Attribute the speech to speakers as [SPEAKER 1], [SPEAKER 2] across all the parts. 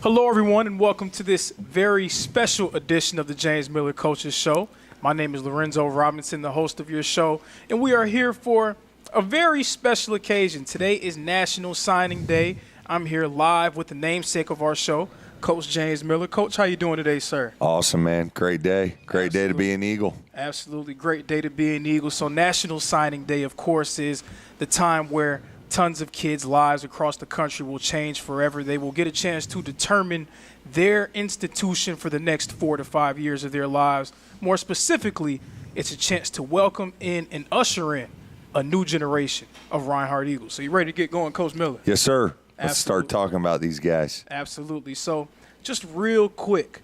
[SPEAKER 1] Hello, everyone, and welcome to this very special edition of the James Miller Coaches Show. My name is Lorenzo Robinson, the host of your show, and we are here for a very special occasion. Today is National Signing Day. I'm here live with the namesake of our show, Coach James Miller. Coach, how you doing today, sir?
[SPEAKER 2] Awesome, man. Great day. Great day to be an Eagle.
[SPEAKER 1] Absolutely. Great day to be an Eagle. So National Signing Day, of course, is the time where tons of kids' lives across the country will change forever. They will get a chance to determine their institution for the next 4 to 5 years of their lives. More specifically, it's a chance to welcome in and usher in a new generation of Reinhardt Eagles. So you ready to get going, Coach Miller?
[SPEAKER 2] Yes, sir. Let's
[SPEAKER 1] Absolutely.
[SPEAKER 2] start talking about these guys.
[SPEAKER 1] Absolutely. So just real quick,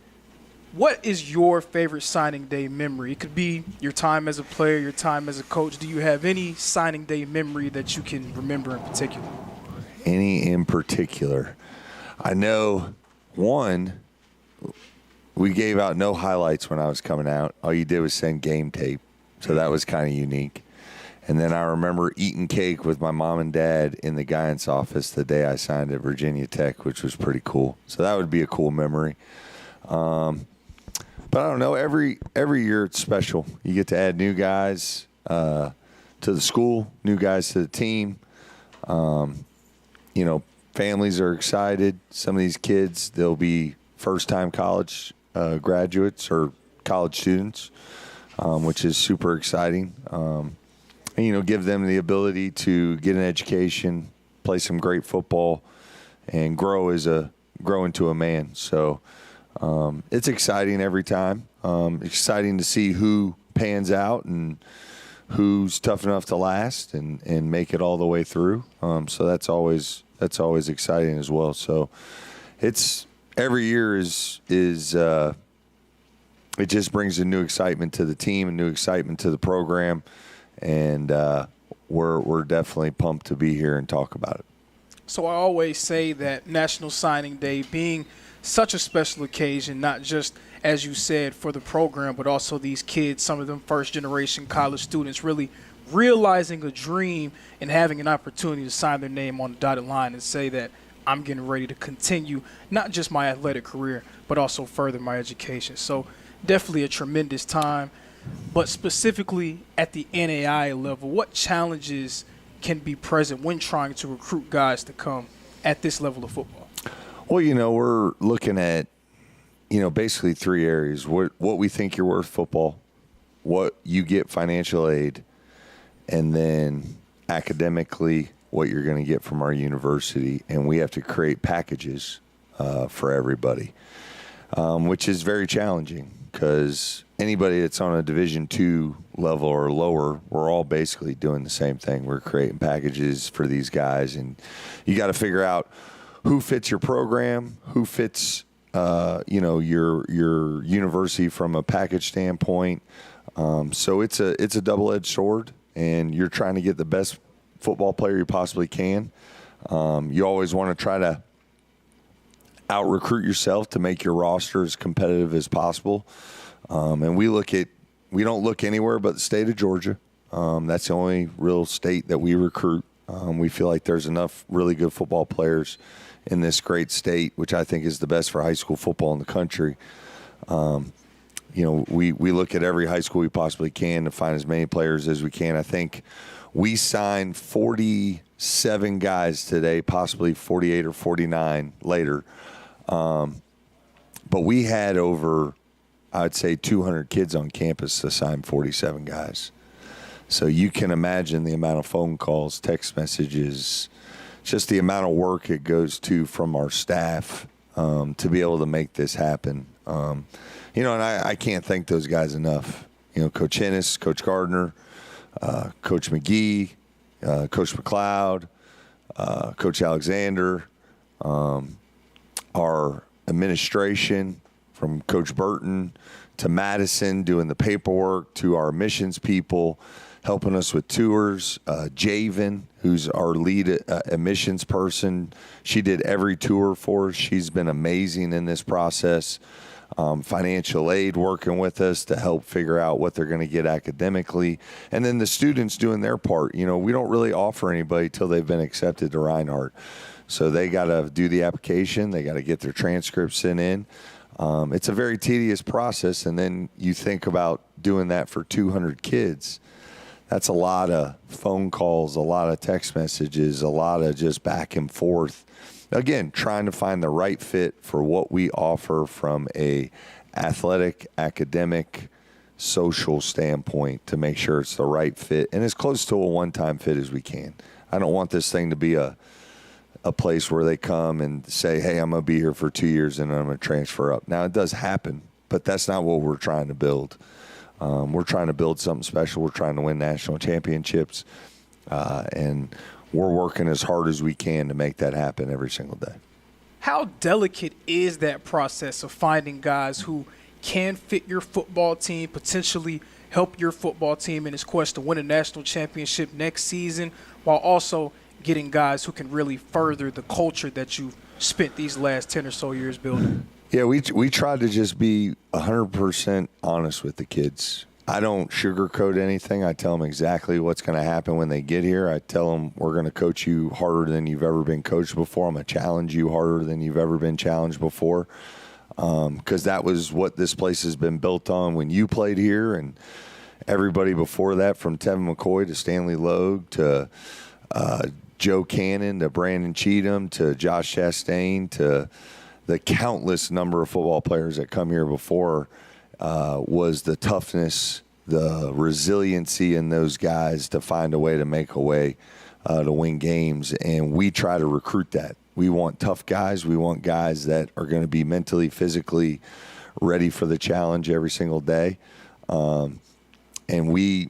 [SPEAKER 1] what is your favorite signing day memory? It could be your time as a player, your time as a coach. Do you have any signing day memory that you can remember in particular?
[SPEAKER 2] Any in particular? I know one, we gave out no highlights when I was coming out. All you did was send game tape. So that was kind of unique. And then I remember eating cake with my mom and dad in the guidance office the day I signed at Virginia Tech, which was pretty cool. So that would be a cool memory. But I don't know, every year it's special. You get to add new guys to the school, new guys to the team. Families are excited. Some of these kids, they'll be first-time college graduates or college students, which is super exciting. And, give them the ability to get an education, play some great football, and grow into a man. So it's exciting every time. Exciting to see who pans out and who's tough enough to last and make it all the way through. So that's always exciting as well. So it's every year is it just brings a new excitement to the team, a new excitement to the program, and we're definitely pumped to be here and talk about it.
[SPEAKER 1] So I always say that National Signing Day being such a special occasion, not just, as you said, for the program, but also these kids, some of them first-generation college students, really realizing a dream and having an opportunity to sign their name on the dotted line and say that I'm getting ready to continue not just my athletic career, but also further my education. So definitely a tremendous time. But specifically at the NAIA level, what challenges can be present when trying to recruit guys to come at this level of football?
[SPEAKER 2] Well, we're looking at, basically three areas. What we think you're worth football, what you get financial aid, and then academically what you're going to get from our university. And we have to create packages for everybody, which is very challenging because anybody that's on a Division II level or lower, we're all basically doing the same thing. We're creating packages for these guys, and you got to figure out who fits your program, who fits, your university from a package standpoint. So it's a double-edged sword, and you're trying to get the best football player you possibly can. You always want to try to out-recruit yourself to make your roster as competitive as possible. And we don't look anywhere but the state of Georgia. That's the only real state that we recruit. We feel like there's enough really good football players in this great state, which I think is the best for high school football in the country. We look at every high school we possibly can to find as many players as we can. I think we signed 47 guys today, possibly 48 or 49 later. But we had over, I'd say, 200 kids on campus to sign 47 guys. So you can imagine the amount of phone calls, text messages, just the amount of work it goes to from our staff to be able to make this happen. And I can't thank those guys enough. Coach Ennis, Coach Gardner, Coach McGee, Coach McLeod, Coach Alexander, our administration from Coach Burton to Madison doing the paperwork to our admissions people helping us with tours. Javen, who's our lead admissions person, she did every tour for us. She's been amazing in this process. financial aid working with us to help figure out what they're going to get academically, and then the students doing their part. You know, we don't really offer anybody till they've been accepted to Reinhardt. So they got to do the application. They got to get their transcripts sent in. It's a very tedious process, and then you think about doing that for 200 kids. That's a lot of phone calls, a lot of text messages, a lot of just back and forth. Again, trying to find the right fit for what we offer from a athletic, academic, social standpoint to make sure it's the right fit and as close to a one-time fit as we can. I don't want this thing to be a place where they come and say, hey, I'm going to be here for 2 years and I'm going to transfer up. Now, it does happen, but that's not what we're trying to build. We're trying to build something special. We're trying to win national championships, and we're working as hard as we can to make that happen every single day.
[SPEAKER 1] How delicate is that process of finding guys who can fit your football team, potentially help your football team in its quest to win a national championship next season, while also getting guys who can really further the culture that you've spent these last 10 or so years building?
[SPEAKER 2] Yeah, we try to just be 100% honest with the kids. I don't sugarcoat anything. I tell them exactly what's going to happen when they get here. I tell them we're going to coach you harder than you've ever been coached before. I'm going to challenge you harder than you've ever been challenged before, because that was what this place has been built on when you played here, and everybody before that, from Tevin McCoy to Stanley Logue to Joe Cannon to Brandon Cheatham to Josh Chastain to the countless number of football players that come here before, was the toughness, the resiliency in those guys to find a way to make a way to win games. And we try to recruit that. We want tough guys. We want guys that are going to be mentally, physically ready for the challenge every single day. And we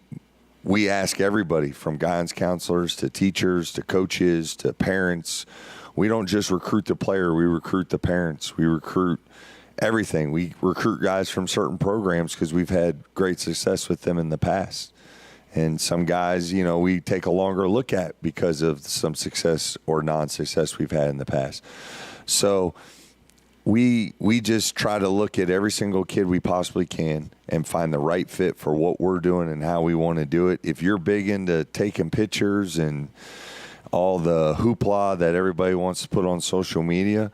[SPEAKER 2] ask everybody from guidance counselors to teachers to coaches to parents. We don't just recruit the player, we recruit the parents. We recruit everything. We recruit guys from certain programs because we've had great success with them in the past. And some guys, you know, we take a longer look at because of some success or non-success we've had in the past. So we just try to look at every single kid we possibly can and find the right fit for what we're doing and how we want to do it. If you're big into taking pictures and all the hoopla that everybody wants to put on social media,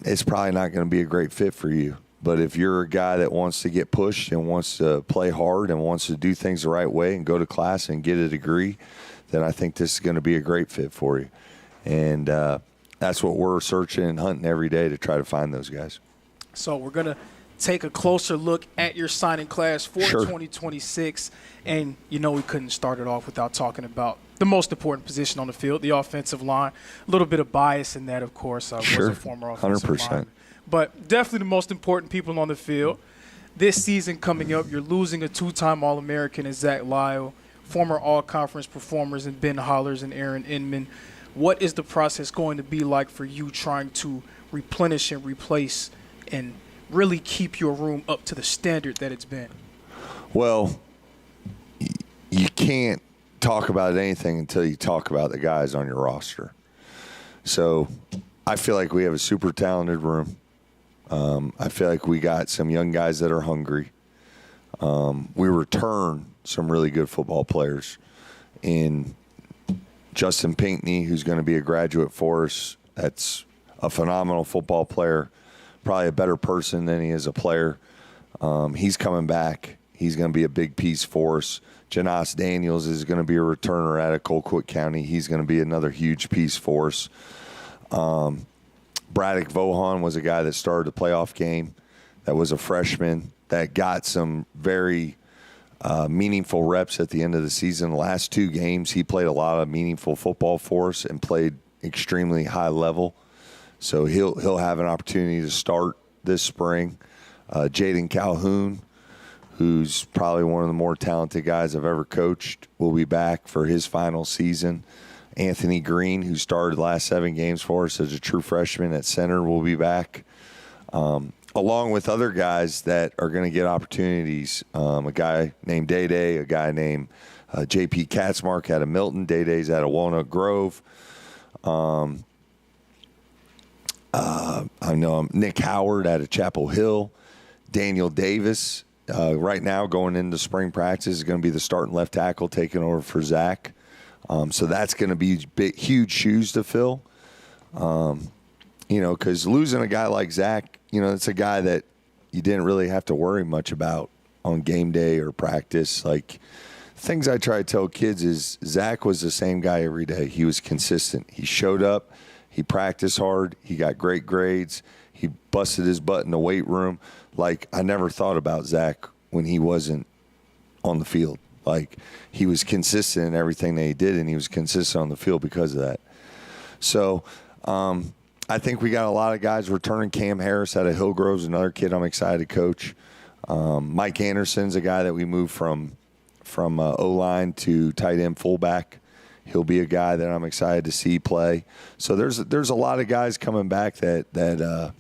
[SPEAKER 2] it's probably not going to be a great fit for you. But if you're a guy that wants to get pushed and wants to play hard and wants to do things the right way and go to class and get a degree, then I think this is going to be a great fit for you. And that's what we're searching and hunting every day to try to find those guys.
[SPEAKER 1] So we're going to take a closer look at your signing class for
[SPEAKER 2] Sure.
[SPEAKER 1] 2026. And, you know, we couldn't start it off without talking about the most important position on the field, the offensive line. A little bit of bias in that, of course. I
[SPEAKER 2] Sure.
[SPEAKER 1] was a former offensive
[SPEAKER 2] 100%.
[SPEAKER 1] lineman. But definitely the most important people on the field. This season coming up, you're losing a two-time All-American in Zach Lyle, former All-Conference performers in Ben Hollers and Aaron Inman. What is the process going to be like for you trying to replenish and replace and really keep your room up to the standard that it's been?
[SPEAKER 2] Well, you can't talk about anything until you talk about the guys on your roster. So I feel like we have a super talented room. I feel like we got some young guys that are hungry. We return some really good football players in Justin Pinckney, who's going to be a graduate for us. That's a phenomenal football player, probably a better person than he is a player. He's coming back. He's going to be a big piece for us. Janoss Daniels is going to be a returner out of Colquitt County. He's going to be another huge piece for us. Braddock Vohan was a guy that started the playoff game, that was a freshman, that got some very meaningful reps at the end of the season. The last two games, he played a lot of meaningful football for us and played extremely high level. So he'll have an opportunity to start this spring. Jaden Calhoun, who's probably one of the more talented guys I've ever coached, will be back for his final season. Anthony Green, who started the last 7 games for us as a true freshman at center, will be back, along with other guys that are going to get opportunities. A guy named Day-Day, a guy named J.P. Katzmark out of Milton. Day-Day's out of Walnut Grove. I know Nick Howard out of Chapel Hill. Daniel Davis, right now going into spring practice, is going to be the starting left tackle, taking over for Zach. So that's going to be huge shoes to fill. Because losing a guy like Zach, it's a guy that you didn't really have to worry much about on game day or practice. Like, things I try to tell kids is Zach was the same guy every day. He was consistent. He showed up. He practiced hard. He got great grades. He busted his butt in the weight room. Like, I never thought about Zach when he wasn't on the field. Like, he was consistent in everything that he did, and he was consistent on the field because of that. So, I think we got a lot of guys returning. Cam Harris out of Hillgrove's another kid I'm excited to coach. Mike Anderson's a guy that we moved from O-line to tight end fullback. He'll be a guy that I'm excited to see play. So there's a lot of guys coming back that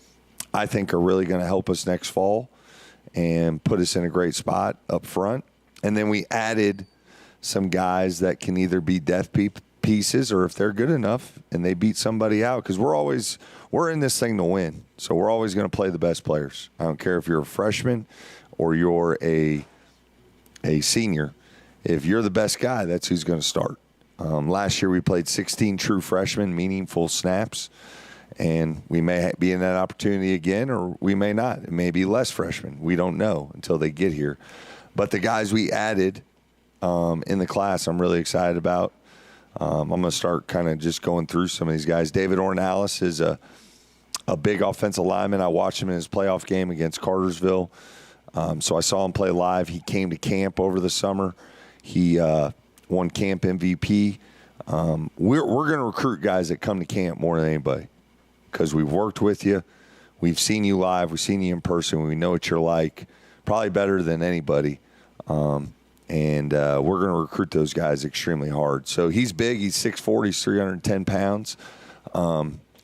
[SPEAKER 2] I think are really going to help us next fall and put us in a great spot up front. And then we added some guys that can either be depth pieces, or if they're good enough and they beat somebody out, because we're in this thing to win. So we're always going to play the best players. I don't care if you're a freshman or you're a senior. If you're the best guy, that's who's going to start. Last year we played 16 true freshmen, meaningful snaps, and we may be in that opportunity again, or we may not. It may be less freshmen. We don't know until they get here. But the guys we added in the class, I'm really excited about. I'm going to start kind of just going through some of these guys. David Ornelas is a big offensive lineman. I watched him in his playoff game against Cartersville. So I saw him play live. He came to camp over the summer. He won camp MVP. We're going to recruit guys that come to camp more than anybody because we've worked with you. We've seen you live. We've seen you in person. We know what you're like, probably better than anybody. And we're going to recruit those guys extremely hard. So he's big. He's 6'4". He's 310 pounds.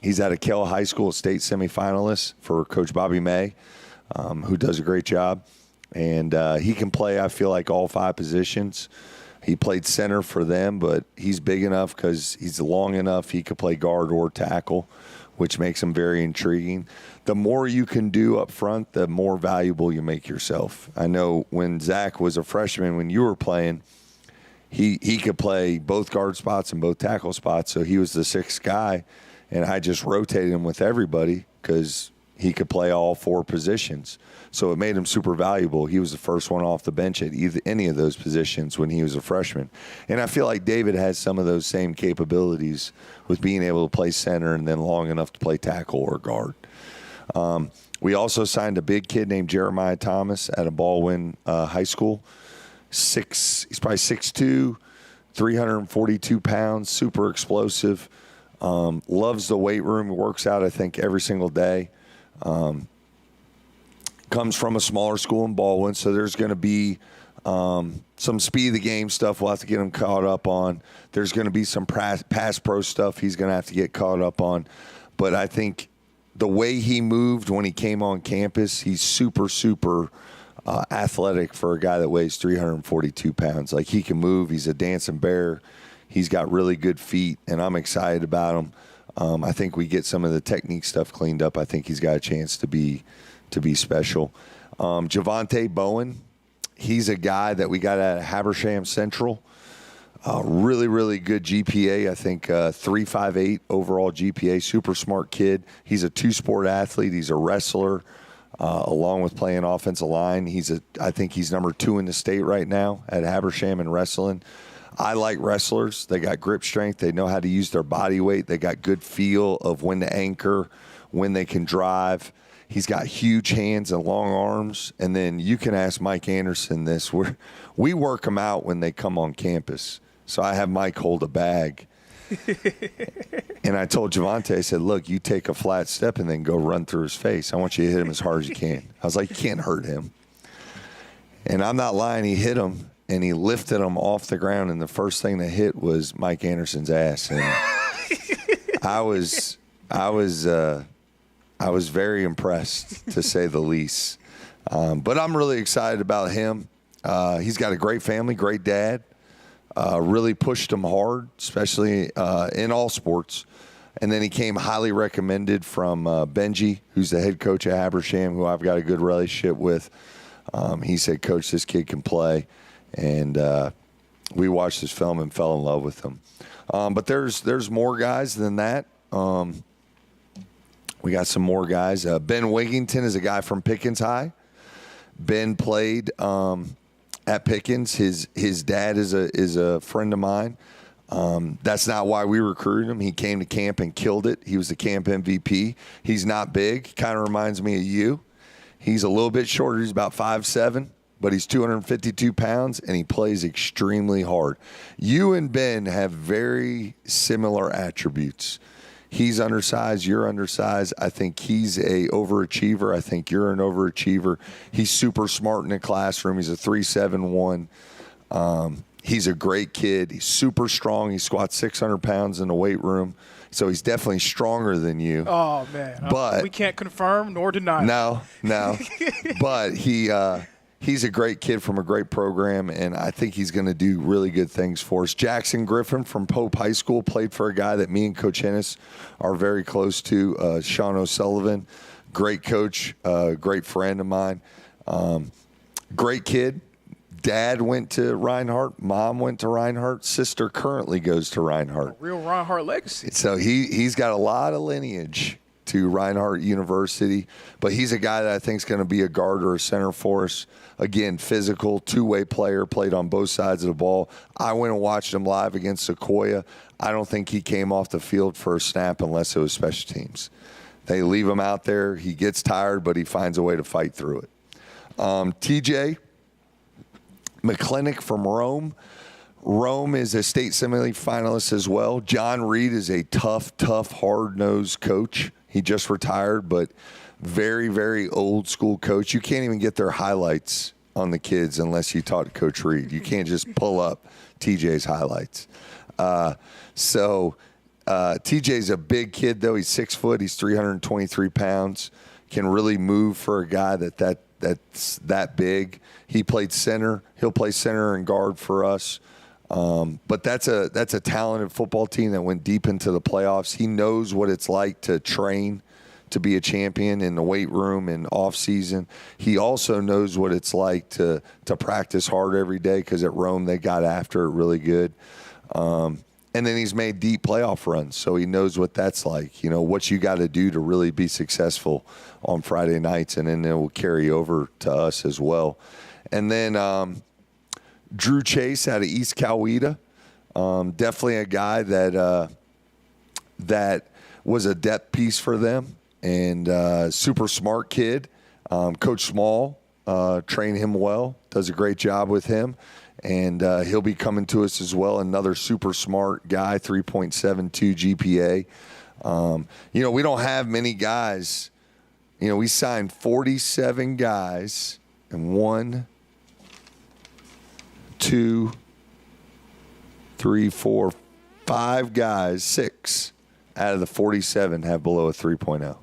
[SPEAKER 2] He's at Kell High School state semifinalist for Coach Bobby May, who does a great job. And he can play, I feel like, all 5 positions. He played center for them, but he's big enough because he's long enough he could play guard or tackle, which makes him very intriguing. The more you can do up front, the more valuable you make yourself. I know when Zach was a freshman, when you were playing, he could play both guard spots and both tackle spots, so he was the 6th guy, and I just rotated him with everybody because he could play all 4 positions. So it made him super valuable. He was the first one off the bench at any of those positions when he was a freshman. And I feel like David has some of those same capabilities with being able to play center and then long enough to play tackle or guard. We also signed a big kid named Jeremiah Thomas at a Baldwin High School. He's probably 6'2", 342 pounds, super explosive. Loves the weight room, works out, I think, every single day. Comes from a smaller school in Baldwin, so there's going to be some speed of the game stuff we'll have to get him caught up on. There's going to be some pass pro stuff he's going to have to get caught up on. But I think the way he moved when he came on campus, he's super, super athletic for a guy that weighs 342 pounds. Like, he can move. He's a dancing bear. He's got really good feet, and I'm excited about him. I think we get some of the technique stuff cleaned up. I think he's got a chance to be special. Javante Bowen, he's a guy that we got out of Habersham Central. Really, really good GPA. I think 3.58 overall GPA. Super smart kid. He's a 2-sport athlete. He's a wrestler, along with playing offensive line. I think he's number 2 in the state right now at Habersham in wrestling. I like wrestlers. They got grip strength. They know how to use their body weight. They got good feel of when to anchor, when they can drive. He's got huge hands and long arms. And then you can ask Mike Anderson this. We work them out when they come on campus. So I have Mike hold a bag. And I told Javante, I said, look, you take a flat step and then go run through his face. I want you to hit him as hard as you can. I was like, you can't hurt him. And I'm not lying. He hit him, and he lifted him off the ground, and the first thing that hit was Mike Anderson's ass. And I was very impressed, to say the least. But I'm really excited about him. He's got a great family, great dad. Really pushed him hard, especially in all sports. And then he came highly recommended from Benji, who's the head coach at Habersham, who I've got a good relationship with. He said, Coach, this kid can play. And we watched this film and fell in love with him. But there's more guys than that. We got some more guys. Ben Wigington is a guy from Pickens High. Ben played at Pickens. His dad is a friend of mine. That's not why we recruited him. He came to camp and killed it. He was the camp MVP. He's not big. Kind of reminds me of you. He's a little bit shorter. He's about 5'7", but he's 252 pounds, and he plays extremely hard. You and Ben have very similar attributes. He's undersized. You're undersized. I think he's a overachiever. I think you're an overachiever. He's super smart in the classroom. He's a 3.71. He's a great kid. He's super strong. He squats 600 pounds in the weight room. So he's definitely stronger than you.
[SPEAKER 1] Oh, man.
[SPEAKER 2] But
[SPEAKER 1] we can't confirm nor deny.
[SPEAKER 2] No. But he's a great kid from a great program, and I think he's going to do really good things for us. Jackson Griffin from Pope High School played for a guy that me and Coach Hennis are very close to, Sean O'Sullivan. Great coach, great friend of mine. Great kid. Dad went to Reinhardt. Mom went to Reinhardt. Sister currently goes to Reinhardt.
[SPEAKER 1] Real Reinhardt legacy.
[SPEAKER 2] So he's got a lot of lineage to Reinhardt University, but he's a guy that I think is going to be a guard or a center for us. Again, physical, two-way player, played on both sides of the ball. I went and watched him live against Sequoia. I don't think he came off the field for a snap unless it was special teams. They leave him out there. He gets tired, but he finds a way to fight through it. TJ McClinic from Rome. Rome is a state semi-league finalist as well. John Reed is a tough, hard-nosed coach. He just retired, but very, very old school coach. You can't even get their highlights on the kids unless you talk to Coach Reed. You can't just pull up TJ's highlights. TJ's a big kid, though. He's 6 foot. He's 323 pounds. Can really move for a guy that's that big. He played center. He'll play center and guard for us. But that's a talented football team that went deep into the playoffs. He knows what it's like to train to be a champion in the weight room and off season. He also knows what it's like to practice hard every day, because at Rome they got after it really good. And then he's made deep playoff runs, so he knows what that's like. You know, what you got to do to really be successful on Friday nights, and then it will carry over to us as well. And then Drew Chase out of East Coweta, definitely a guy that was a depth piece for them, and super smart kid. Coach Small trained him well, does a great job with him. And he'll be coming to us as well. Another super smart guy, 3.72 GPA. We don't have many guys. We signed 47 guys, and 1, 2, 3, 4, 5 guys, 6 out of the 47 have below a 3.0.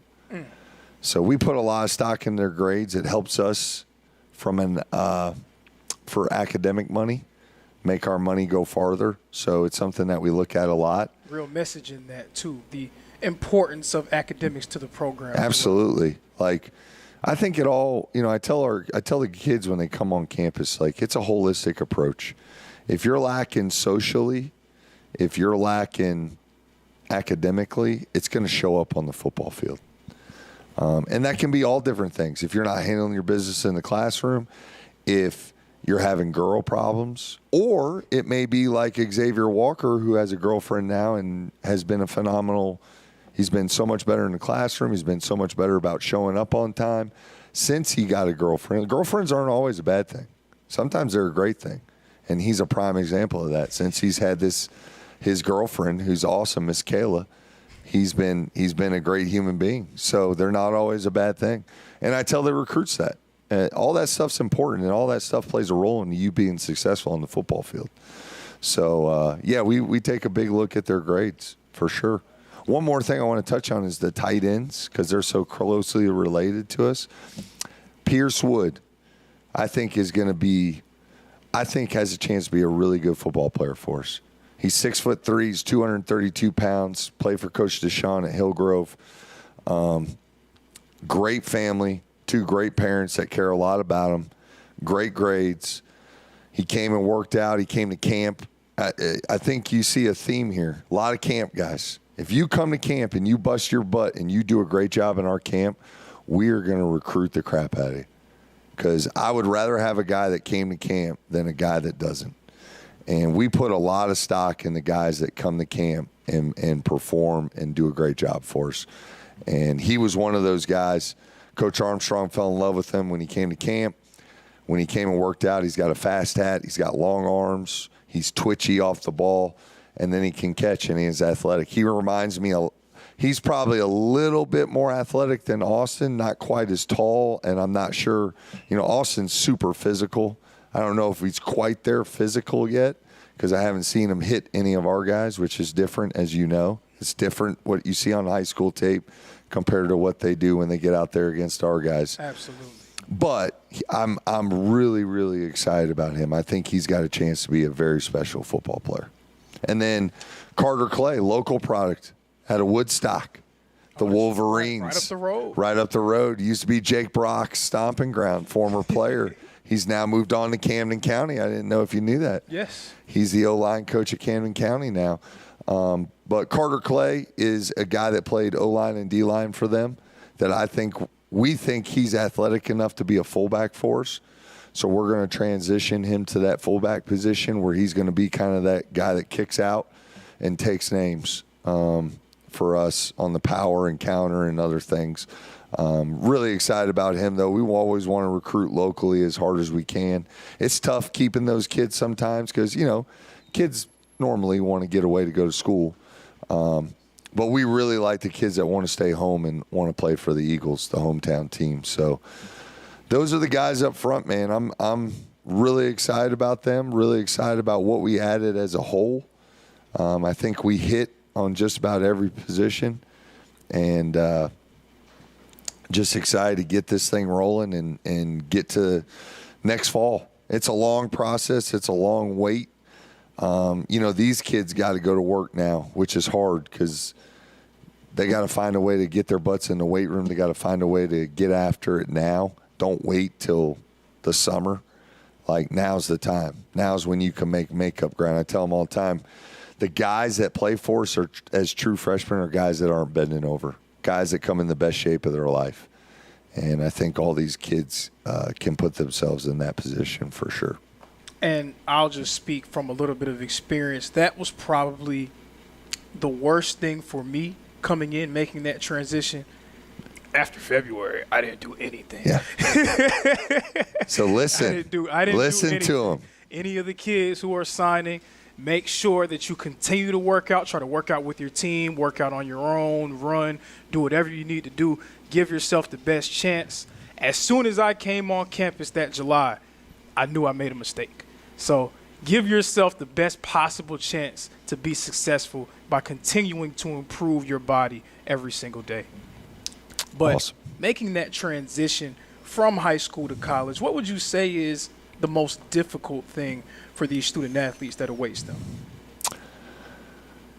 [SPEAKER 2] So we put a lot of stock in their grades. It helps us from for academic money, make our money go farther. So it's something that we look at a lot.
[SPEAKER 1] Real message in that, too, the importance of academics to the program.
[SPEAKER 2] Absolutely. Like, I think it all, I tell the kids when they come on campus, like, it's a holistic approach. If you're lacking socially, if you're lacking academically, it's going to show up on the football field. And that can be all different things. If you're not handling your business in the classroom, if you're having girl problems, or it may be like Xavier Walker, who has a girlfriend now and has been he's been so much better in the classroom. He's been so much better about showing up on time since he got a girlfriend. Girlfriends aren't always a bad thing. Sometimes they're a great thing. And he's a prime example of that. Since he's had his girlfriend, who's awesome, Miss Kayla, he's been a great human being. So they're not always a bad thing. And I tell the recruits that. All that stuff's important, and all that stuff plays a role in you being successful on the football field. So, we take a big look at their grades for sure. One more thing I want to touch on is the tight ends, because they're so closely related to us. Pierce Wood, I think has a chance to be a really good football player for us. He's 6'3", he's 232 pounds. Played for Coach Deshaun at Hillgrove. Great family, 2 great parents that care a lot about him. Great grades. He came and worked out. He came to camp. I think you see a theme here. A lot of camp guys. If you come to camp and you bust your butt and you do a great job in our camp, we are going to recruit the crap out of you. Because I would rather have a guy that came to camp than a guy that doesn't. And we put a lot of stock in the guys that come to camp and perform and do a great job for us. And he was one of those guys. Coach Armstrong fell in love with him when he came to camp. When he came and worked out, he's got a fast hat. He's got long arms. He's twitchy off the ball. And then he can catch, and he's athletic. He reminds me, he's probably a little bit more athletic than Austin, not quite as tall, and I'm not sure. Austin's super physical. I don't know if he's quite there physical yet because I haven't seen him hit any of our guys, which is different, as you know. It's different what you see on high school tape compared to what they do when they get out there against our guys.
[SPEAKER 1] Absolutely.
[SPEAKER 2] But I'm really, really excited about him. I think he's got a chance to be a very special football player. And then Carter Clay, local product, out of Woodstock, the Wolverines.
[SPEAKER 1] Right up the road.
[SPEAKER 2] Right up the road. Used to be Jake Brock's stomping ground, former player. He's now moved on to Camden County. I didn't know if you knew that.
[SPEAKER 1] Yes.
[SPEAKER 2] He's the O-line coach at Camden County now. But Carter Clay is a guy that played O-line and D-line for them that we think he's athletic enough to be a fullback for us. So we're going to transition him to that fullback position where he's going to be kind of that guy that kicks out and takes names for us on the power and counter and other things. Really excited about him, though. We always want to recruit locally as hard as we can. It's tough keeping those kids sometimes because, kids normally want to get away to go to school. But we really like the kids that want to stay home and want to play for the Eagles, the hometown team. So those are the guys up front, man. I'm really excited about them, really excited about what we added as a whole. I think we hit on just about every position. And just excited to get this thing rolling and get to next fall. It's a long process. It's a long wait. These kids got to go to work now, which is hard because they got to find a way to get their butts in the weight room. They got to find a way to get after it now. Don't wait till the summer. Like, now's the time. Now's when you can make makeup ground. I tell them all the time, the guys that play for us as true freshmen are guys that aren't bending over, guys that come in the best shape of their life. And I think all these kids can put themselves in that position for sure.
[SPEAKER 1] And I'll just speak from a little bit of experience. That was probably the worst thing for me coming in, making that transition. After February, I didn't do anything.
[SPEAKER 2] Yeah. So listen.
[SPEAKER 1] I didn't
[SPEAKER 2] listen
[SPEAKER 1] do anything.
[SPEAKER 2] to them.
[SPEAKER 1] Any of the kids who are signing, make sure that you continue to work out. Try to work out with your team, work out on your own, run, do whatever you need to do. Give yourself the best chance. As soon as I came on campus that July, I knew I made a mistake. So give yourself the best possible chance to be successful by continuing to improve your body every single day. But
[SPEAKER 2] Awesome.
[SPEAKER 1] Making that transition from high school to college, what would you say is the most difficult thing for these student athletes that awaits them?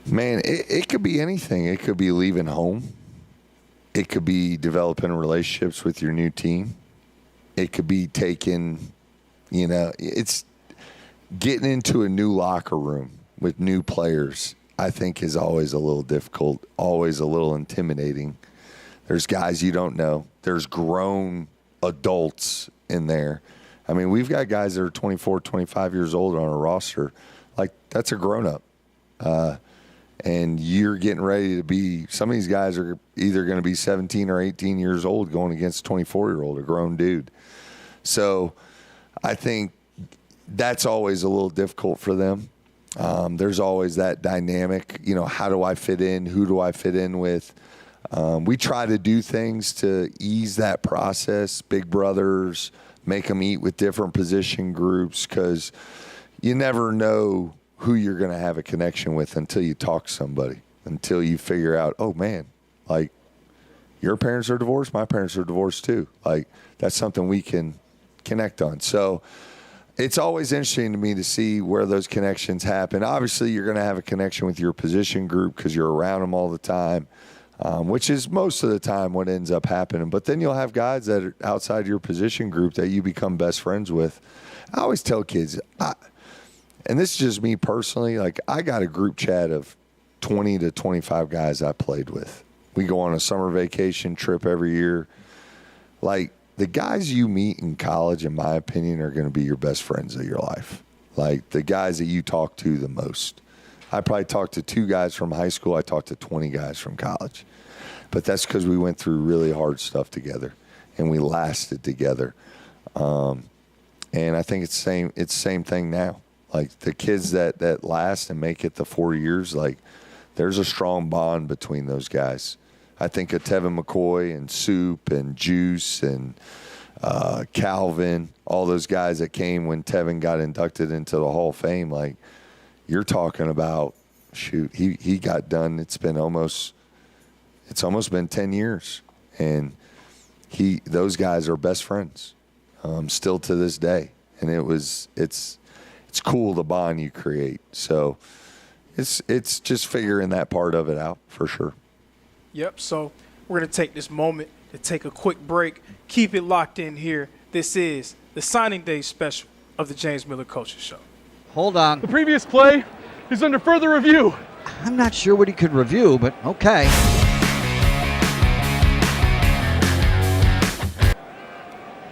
[SPEAKER 2] Man, it could be anything. It could be leaving home. It could be developing relationships with your new team. It could be it's getting into a new locker room with new players, I think is always a little difficult, always a little intimidating. There's guys you don't know. There's grown adults in there. I mean, we've got guys that are 24, 25 years old on our roster. Like, that's a grown-up. And you're getting ready to be – some of these guys are either going to be 17 or 18 years old going against a 24-year-old, a grown dude. So I think that's always a little difficult for them. There's always that dynamic, how do I fit in? Who do I fit in with? We try to do things to ease that process, big brothers, make them eat with different position groups, because you never know who you're going to have a connection with until you talk to somebody, until you figure out, oh, man, like, your parents are divorced, my parents are divorced too. Like, that's something we can connect on. So it's always interesting to me to see where those connections happen. Obviously, you're going to have a connection with your position group because you're around them all the time, which is most of the time what ends up happening. But then you'll have guys that are outside your position group that you become best friends with. I always tell kids, and this is just me personally, like I got a group chat of 20 to 25 guys I played with. We go on a summer vacation trip every year. Like, the guys you meet in college, in my opinion, are going to be your best friends of your life. Like, the guys that you talk to the most. I probably talked to 2 guys from high school. I talked to 20 guys from college. But that's because we went through really hard stuff together, and we lasted together. And I think it's the same thing now. Like, the kids that last and make it the 4 years, like, there's a strong bond between those guys. I think of Tevin McCoy and Soup and Juice and Calvin, all those guys that came when Tevin got inducted into the Hall of Fame. Like, you're talking about, shoot, he got done. It's almost been 10 years. And those guys are best friends still to this day. And it's cool, the bond you create. So it's just figuring that part of it out for sure.
[SPEAKER 1] Yep, so we're going to take this moment to take a quick break. Keep it locked in here. This is the signing day special of the James Miller Coaches Show.
[SPEAKER 3] Hold on.
[SPEAKER 4] The previous play is under further review.
[SPEAKER 3] I'm not sure what he could review, but okay.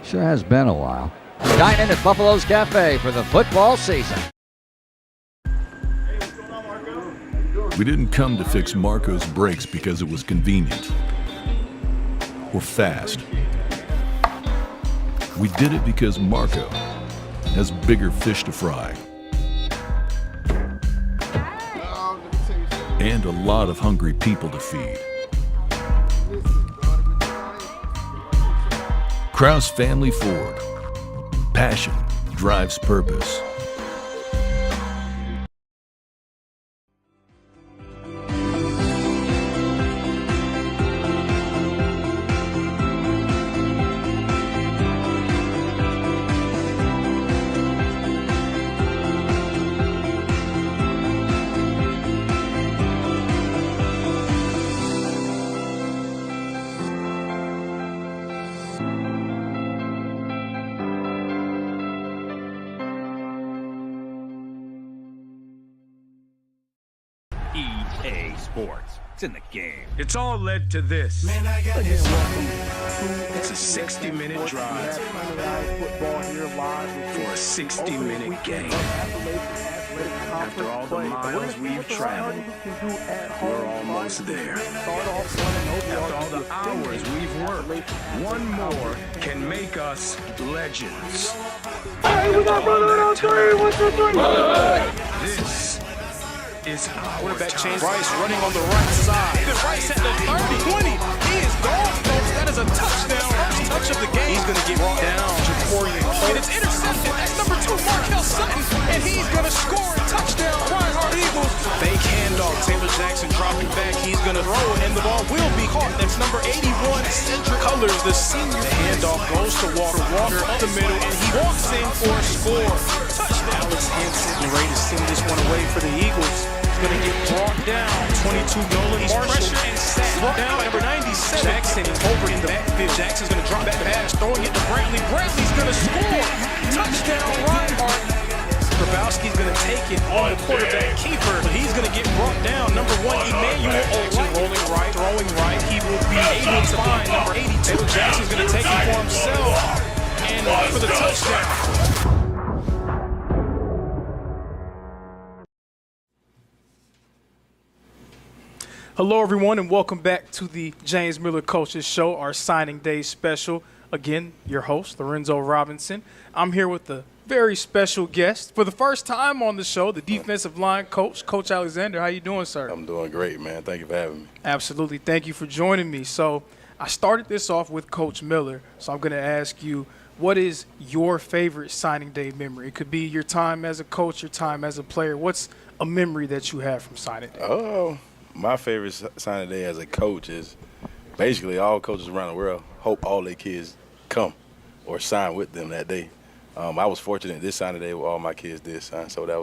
[SPEAKER 3] Sure has been a while. Dine in at Buffalo's Cafe for the football season.
[SPEAKER 5] We didn't come to fix Marco's brakes because it was convenient or fast. We did it because Marco has bigger fish to fry and a lot of hungry people to feed. Kraus Family Ford. Passion drives purpose.
[SPEAKER 6] EA Sports. It's in the game.
[SPEAKER 7] It's all led to this. It's a 60-minute drive for a 60-minute game. After all the miles we've traveled, we're almost there. After all the hours we've worked, one more can make us legends.
[SPEAKER 4] Hey, we got brother on 3. 1, 2, 3.
[SPEAKER 7] This is our
[SPEAKER 8] Quarterback
[SPEAKER 7] time.
[SPEAKER 8] change. Rice running on the right side. Rice at the 30, 20. He is gone, folks. That is a touchdown. First touch of the game. He's going to get down. And it's intercepted. That's number 2, Markel Sutton. And he's going to score a touchdown. Reinhardt Eagles. Fake handoff. Taylor Jackson dropping back. He's going to throw it, and the ball will be caught. That's number 81, Cedric Colors, the senior. The handoff goes to Walker. Walker up the middle, and he walks in for a score. Touchdown. Alex Hansen ready to send this one away for the Eagles. Going to get brought down. 22 Nolan. He's pressured and sacked. Brought down number 97. Jackson is over in the backfield. Jackson's going to drop that pass, throwing it to Brantley. Brantley's going to score. Touchdown, Reinhardt. Grabowski's going to take it on the quarterback keeper, but he's going to get brought down. Number 1, Emmanuel Olsen, rolling right, throwing right. He will be able to find number 82. Taylor Jackson's going to take it for himself and for the touchdown.
[SPEAKER 1] Hello, everyone, and welcome back to the James Miller Coaches Show, our signing day special. Again, your host, Lorenzo Robinson. I'm here with a very special guest for the first time on the show, the defensive line coach, Coach Alexander. How you doing, sir?
[SPEAKER 9] I'm doing great, man. Thank you for having me.
[SPEAKER 1] Absolutely. Thank you for joining me. So I started this off with Coach Miller, so I'm going to ask you, what is your favorite signing day memory? It could be your time as a coach, your time as a player. What's a memory that you have from signing day?
[SPEAKER 9] Oh, my favorite signing day as a coach is basically all coaches around the world hope all their kids come or sign with them that day. I was fortunate this signing day with all my kids did sign, so that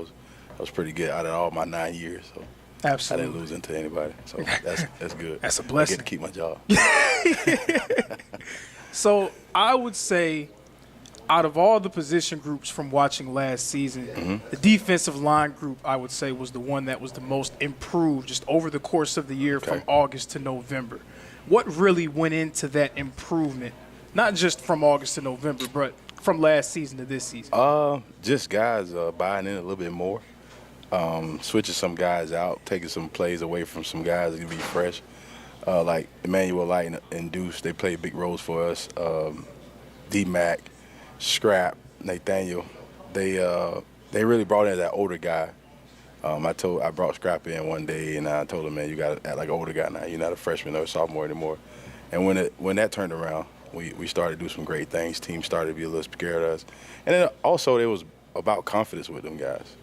[SPEAKER 9] was pretty good out of all my 9 years. So
[SPEAKER 1] Absolutely.
[SPEAKER 9] I didn't lose into anybody, so that's good.
[SPEAKER 1] That's a blessing.
[SPEAKER 9] I get to keep my job.
[SPEAKER 1] So I would say, out of all the position groups from watching last season, the defensive line group, I would say, was the one that was the most improved just over the course of the year from August to November. What really went into that improvement, not just from August to November, but from last season to this season?
[SPEAKER 9] Just guys buying in a little bit more, switching some guys out, taking some plays away from some guys that can be fresh. Like Emmanuel Light and Deuce, they played big roles for us. D-Mac, Scrap, Nathaniel, they really brought in that older guy. I brought Scrap in one day and I told him, man, you got to act like an older guy now. You're not a freshman or a sophomore anymore. And when that turned around, we started to do some great things. Team started to be a little scared of us. And then also it was about confidence with them guys.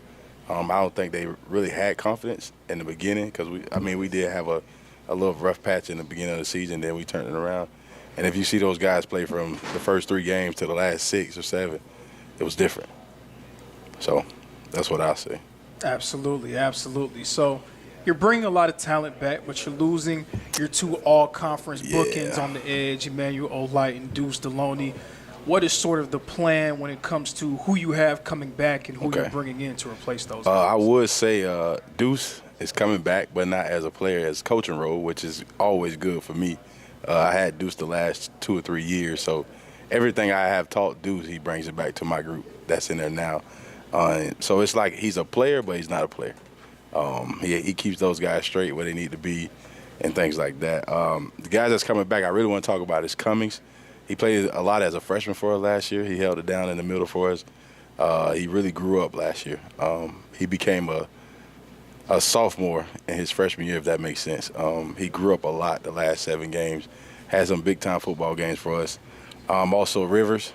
[SPEAKER 9] I don't think they really had confidence in the beginning because we did have a little rough patch in the beginning of the season, then we turned it around. And if you see those guys play from the first 3 games to the last 6 or 7, it was different. So that's what I say.
[SPEAKER 1] Absolutely, absolutely. So you're bringing a lot of talent back, but you're losing your 2 all-conference bookends on the edge, Emmanuel Olight and Deuce Deloney. What is sort of the plan when it comes to who you have coming back and who you're bringing in to replace those guys?
[SPEAKER 9] I would say Deuce is coming back, but not as a player, as coaching role, which is always good for me. I had Deuce the last 2 or 3 years, so everything I have taught Deuce, he brings it back to my group that's in there now. So it's like he's a player, but he's not a player. He keeps those guys straight where they need to be and things like that. The guys that's coming back, I really want to talk about is Cummings. He played a lot as a freshman for us last year. He held it down in the middle for us. He really grew up last year. He became a sophomore in his freshman year, if that makes sense. He grew up a lot the last 7 games, had some big-time football games for us. Also Rivers,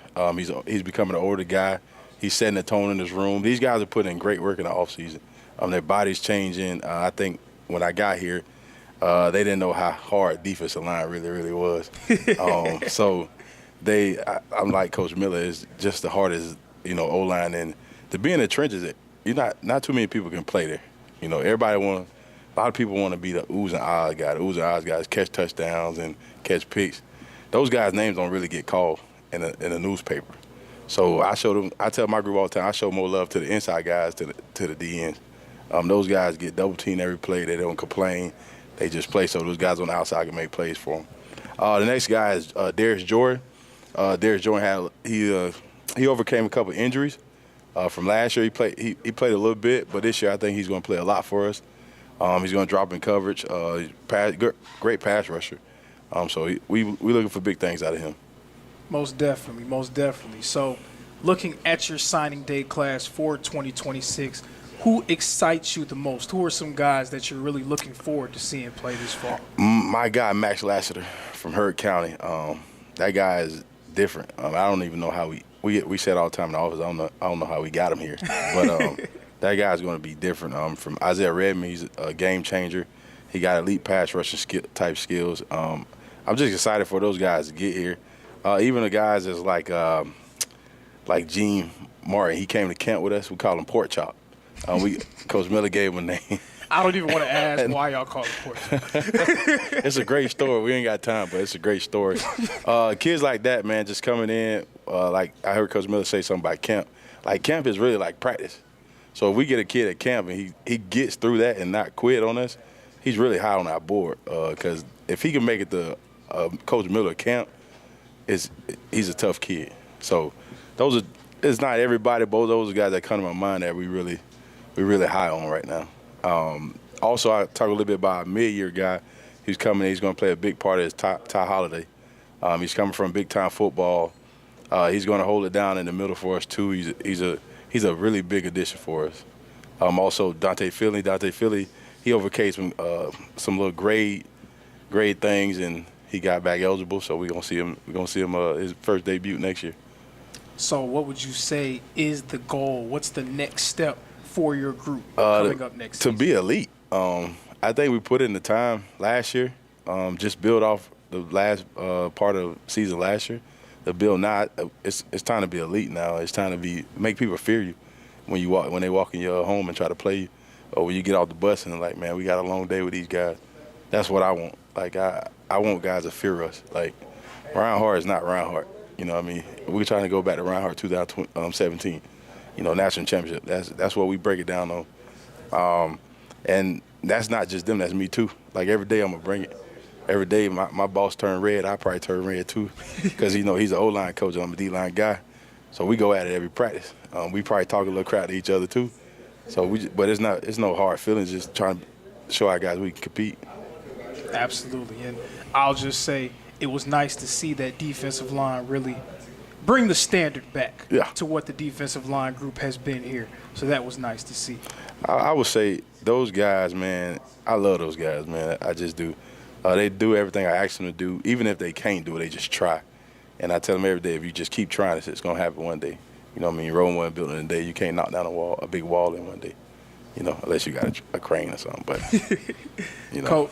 [SPEAKER 9] he's becoming an older guy. He's setting the tone in his room. These guys are putting in great work in the offseason. Their body's changing. I think when I got here, they didn't know how hard defensive line really, really was. So I'm like Coach Miller, is just the hardest, O-line. And to be in the trenches, not too many people can play there. A lot of people want to be the oohs and ahs guy. The oohs and ahs guys catch touchdowns and catch picks. Those guys' names don't really get called in a newspaper. So I tell my group all the time, I show more love to the inside guys to the DNs. Those guys get double teamed every play. They don't complain. They just play so those guys on the outside can make plays for them. The next guy is Darius Jordan. Darius Jordan he overcame a couple injuries. From last year, he played a little bit, but this year I think he's going to play a lot for us. He's going to drop in coverage. Great pass rusher. So we looking for big things out of him.
[SPEAKER 1] Most definitely, most definitely. So looking at your signing day class for 2026, who excites you the most? Who are some guys that you're really looking forward to seeing play this fall?
[SPEAKER 9] My guy, Max Lassiter from Heard County. That guy is different. I don't even know how we said all the time in the office, I don't know how we got him here. But that guy's going to be different. From Isaiah Redmond, he's a game changer. He got elite pass rushing type skills. I'm just excited for those guys to get here. Even the guys that's like Gene Martin, he came to camp with us. We call him Pork Chop. Coach Miller gave him a name.
[SPEAKER 1] I don't even want to ask why y'all call it Pork Chop.
[SPEAKER 9] It's a great story. We ain't got time, but it's a great story. Kids like that, man, just coming in. Like I heard Coach Miller say something about camp. Like camp is really like practice. So if we get a kid at camp and he gets through that and not quit on us, he's really high on our board. Because if he can make it to Coach Miller camp, he's a tough kid. So it's not everybody, but those are guys that come to my mind that we really high on right now. Also, I talk a little bit about a mid-year guy. He's coming in. He's going to play a big part of Ty Holiday. He's coming from big-time football. He's going to hold it down in the middle for us, too. He's a really big addition for us. Also, Dante Philly, he overcame some little grade things, and he got back eligible, so we're gonna see him his first debut next year.
[SPEAKER 1] So what would you say is the goal? What's the next step for your group coming up next season?
[SPEAKER 9] To be elite. I think we put in the time last year, just build off the last part of the season last year. the bill now. It's time to be elite now. It's time to make people fear you when they walk in your home and try to play you, or when you get off the bus and they're like, man, we got a long day with these guys. That's what I want. Like I want guys to fear us. Like Ryan Hart is not Ryan Hart. You know what I mean? We're trying to go back to Ryan Hart 2017. National championship. That's what we break it down on. And that's not just them. That's me too. Like every day I'm gonna bring it. Every day my boss turn red, I probably turn red too, because he's an O-line coach and I'm a D-line guy. So we go at it every practice. We probably talk a little crap to each other too. But it's no hard feelings. Just trying to show our guys we can compete.
[SPEAKER 1] Absolutely, and I'll just say it was nice to see that defensive line really bring the standard back to what the defensive line group has been here. So that was nice to see.
[SPEAKER 9] I would say those guys, man, I love those guys, man. I just do. They do everything I ask them to do. Even if they can't do it, they just try. And I tell them every day, if you just keep trying, it's going to happen one day. You know what I mean? Rolling one building in a day, you can't knock down a big wall in one day, unless you got a crane or something. But,
[SPEAKER 1] Coach,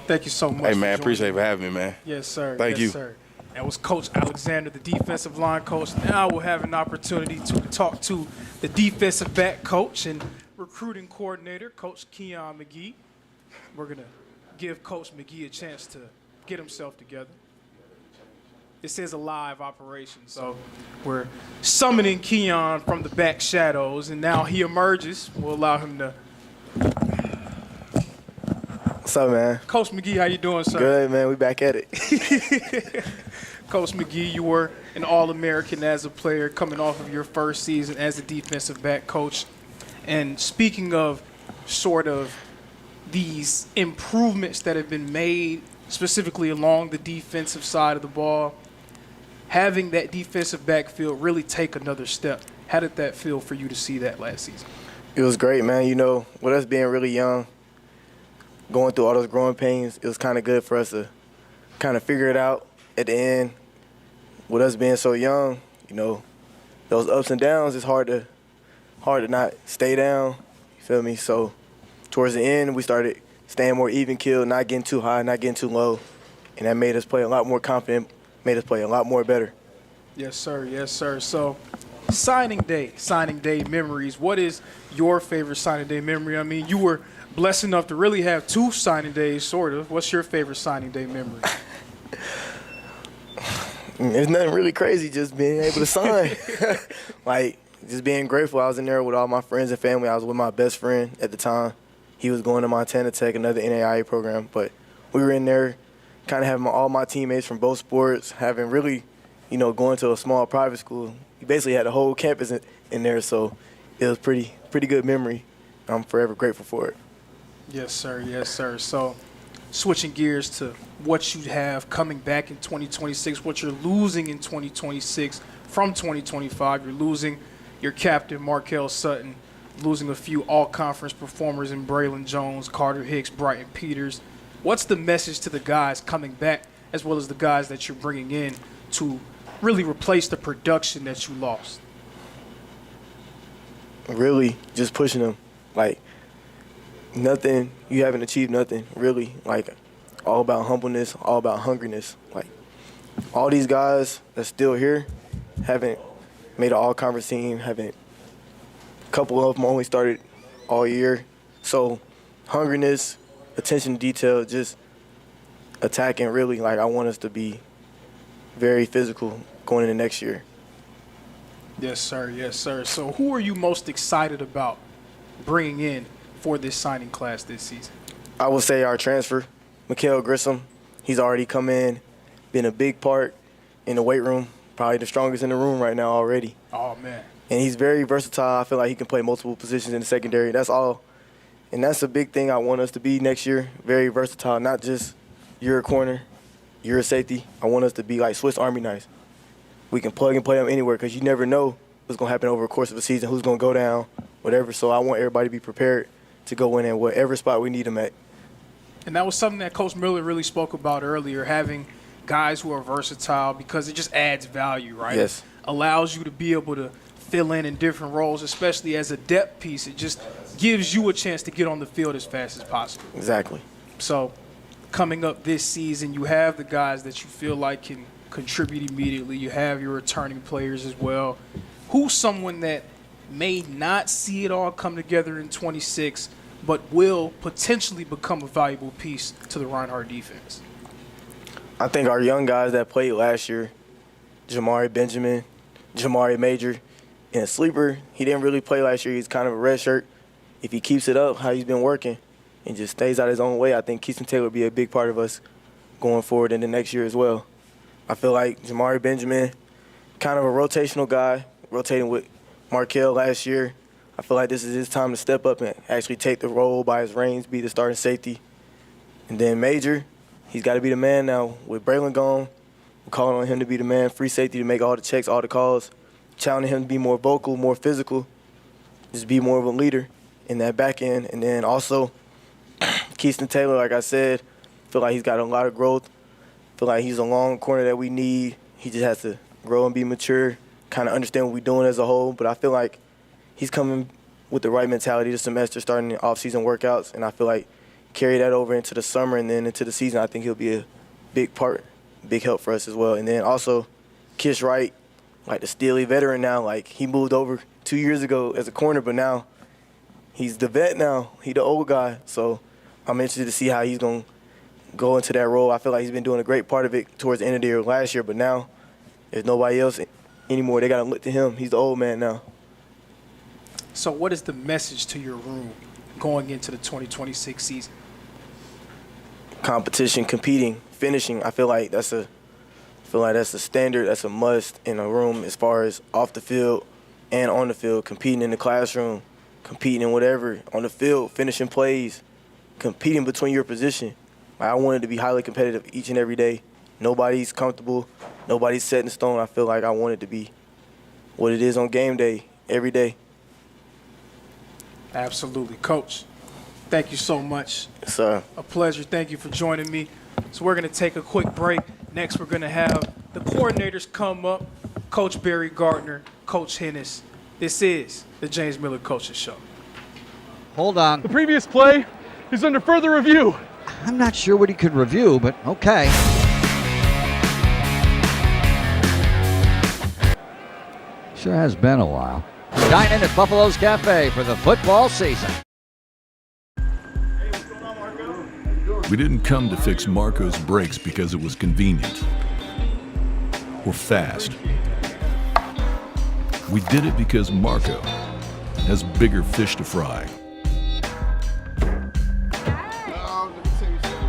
[SPEAKER 1] thank you so much.
[SPEAKER 9] Hey, man, appreciate for having me, man.
[SPEAKER 1] Yes, sir.
[SPEAKER 9] Thank you.
[SPEAKER 1] Sir. That was Coach Alexander, the defensive line coach. Now we'll have an opportunity to talk to the defensive back coach and recruiting coordinator, Coach Keon McGee. We're going to give Coach McGee a chance to get himself together. This is a live operation, so we're summoning Keon from the back shadows, and now he emerges. We'll allow him to.
[SPEAKER 10] What's up, man?
[SPEAKER 1] Coach McGee, how you doing, sir?
[SPEAKER 10] Good, man. We back at it.
[SPEAKER 1] Coach McGee, you were an All-American as a player coming off of your first season as a defensive back coach. And speaking of sort of these improvements that have been made specifically along the defensive side of the ball, having that defensive backfield really take another step. How did that feel for you to see that last season?
[SPEAKER 10] It was great, man. With us being really young, going through all those growing pains, it was kind of good for us to kind of figure it out at the end. With us being so young, those ups and downs, it's hard to not stay down. You feel me? So towards the end, we started staying more even keeled, not getting too high, not getting too low, and that made us play a lot more confident, made us play a lot more better.
[SPEAKER 1] Yes, sir. Yes, sir. So signing day memories. What is your favorite signing day memory? I mean, you were blessed enough to really have two signing days, sort of. What's your favorite signing day memory?
[SPEAKER 10] There's nothing really crazy, just being able to sign. Just being grateful. I was in there with all my friends and family. I was with my best friend at the time. He was going to Montana Tech, another NAIA program. But we were in there kind of having all my teammates from both sports, having really, going to a small private school. You basically had a whole campus in there, so it was pretty good memory. I'm forever grateful for it.
[SPEAKER 1] Yes, sir. Yes, sir. So switching gears to what you have coming back in 2026, what you're losing in 2026 from 2025. You're losing your captain, Markel Sutton, losing a few all-conference performers in Braylon Jones, Carter Hicks, Brighton Peters. What's the message to the guys coming back as well as the guys that you're bringing in to really replace the production that you lost?
[SPEAKER 10] Really just pushing them. Nothing, you haven't achieved nothing, really. All about humbleness, all about hungriness. All these guys that's still here haven't made an all-conference team, a couple of them only started all year. So hungriness, attention to detail, just attacking, really. I want us to be very physical going into next year.
[SPEAKER 1] Yes, sir. Yes, sir. So who are you most excited about bringing in for this signing class this season?
[SPEAKER 10] I would say our transfer, Mikael Grissom. He's already come in, been a big part in the weight room, probably the strongest in the room right now already.
[SPEAKER 1] Oh, man.
[SPEAKER 10] And he's very versatile. I feel like he can play multiple positions in the secondary. That's all. And that's a big thing I want us to be next year, very versatile, not just you're a corner, you're a safety. I want us to be like Swiss Army knives. We can plug and play them anywhere because you never know what's going to happen over the course of a season, who's going to go down, whatever. So I want everybody to be prepared to go in at whatever spot we need them at.
[SPEAKER 1] And that was something that Coach Miller really spoke about earlier, having guys who are versatile, because it just adds value, right?
[SPEAKER 10] Yes.
[SPEAKER 1] It allows you to be able to fill in different roles, especially as a depth piece. It just gives you a chance to get on the field as fast as possible.
[SPEAKER 10] Exactly.
[SPEAKER 1] So coming up this season, you have the guys that you feel like can contribute immediately. You have your returning players as well. Who's someone that may not see it all come together in 26, but will potentially become a valuable piece to the Reinhardt defense?
[SPEAKER 10] I think our young guys that played last year, Jamari Benjamin, Jamari Major, and Sleeper, he didn't really play last year. He's kind of a red shirt. If he keeps it up, how he's been working, and just stays out his own way, I think Keaton Taylor will be a big part of us going forward in the next year as well. I feel like Jamari Benjamin, kind of a rotational guy, rotating with Markel last year. I feel like this is his time to step up and actually take the role by his reins, be the starting safety. And then Major, he's got to be the man now. With Braylon gone, we're calling on him to be the man, free safety to make all the checks, all the calls, challenging him to be more vocal, more physical, just be more of a leader in that back end. And then also, Keaton Taylor, like I said, feel like he's got a lot of growth. Feel like he's a long corner that we need. He just has to grow and be mature, kind of understand what we're doing as a whole. But I feel like he's coming with the right mentality this semester, starting the off-season workouts, and I feel like carry that over into the summer and then into the season. I think he'll be a big part, big help for us as well. And then also, Kish Wright, like the Steely veteran now. Like, he moved over 2 years ago as a corner, but now he's the vet now. He's the old guy. So I'm interested to see how he's going to go into that role. I feel like he's been doing a great part of it towards the end of the year last year, but now there's nobody else anymore. They got to look to him. He's the old man now.
[SPEAKER 1] So what is the message to your room going into the 2026 season?
[SPEAKER 10] Competition, competing, finishing. I feel like that's a standard, that's a must in a room as far as off the field and on the field, competing in the classroom, competing in whatever, on the field, finishing plays, competing between your position. I want it to be highly competitive each and every day. Nobody's comfortable. Nobody's set in stone. I feel like I want it to be what it is on game day, every day.
[SPEAKER 1] Absolutely. Coach, thank you so much.
[SPEAKER 10] Yes, sir.
[SPEAKER 1] A pleasure. Thank you for joining me. So we're going to take a quick break. Next, we're going to have the coordinators come up, Coach Barry Gardner, Coach Hennis. This is the James Miller Coaches Show.
[SPEAKER 3] Hold on.
[SPEAKER 4] The previous play is under further review.
[SPEAKER 3] I'm not sure what he could review, but okay. Sure has been a while. Dine in at Buffalo's Cafe for the football season.
[SPEAKER 5] We didn't come to fix Marco's brakes because it was convenient or fast. We did it because Marco has bigger fish to fry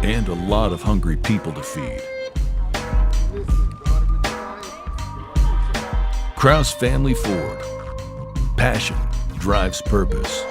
[SPEAKER 5] and a lot of hungry people to feed. Kraus Family Ford. Passion drives purpose.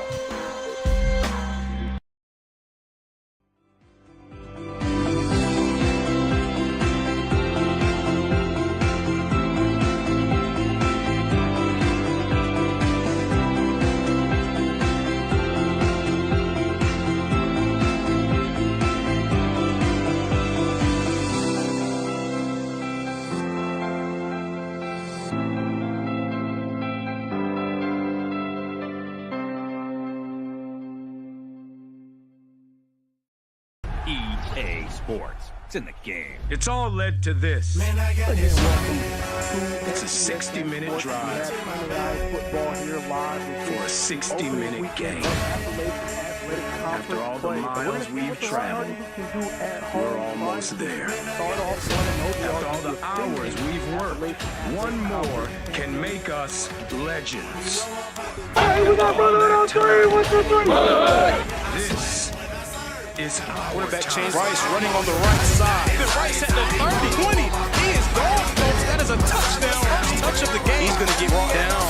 [SPEAKER 6] EA Sports. It's in the game.
[SPEAKER 7] It's all led to this. It's a 60-minute drive for a 60-minute game. After all the miles we've traveled, we're almost there. After all the hours we've worked, one more can make us legends.
[SPEAKER 4] Hey, we got brother on three. 1, 2, 3.
[SPEAKER 7] This is our
[SPEAKER 8] Quarterback
[SPEAKER 7] time.
[SPEAKER 8] Chase Rice running on the right side. Rice at the 30, 20. He is gone, folks. That is a touchdown. First touch of the game. He's going to get brought down.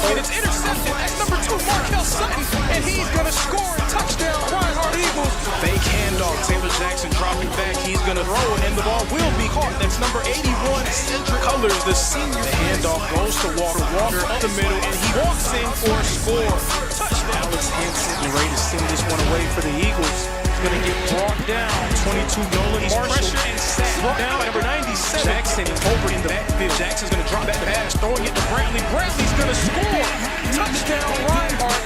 [SPEAKER 8] And it's intercepted. That's number 2, Markel Sutton. And he's going to score a touchdown. Reinhardt Eagles. Fake handoff. Taylor Jackson dropping back. He's going to throw it, and the ball will be caught. That's number 81, Cedric Colors, the senior. The handoff goes to Walker. Walker up the middle, and he walks in for a score. Touchdown. Alex Henson ready to send this one away for the Eagles. He's going to get brought down. 22 Nolan. He's pressured and sacked down by number 97. Jackson over in the backfield. Jackson's going to drop that pass, throwing it to Brantley. Brantley's going to score. Touchdown, Reinhardt.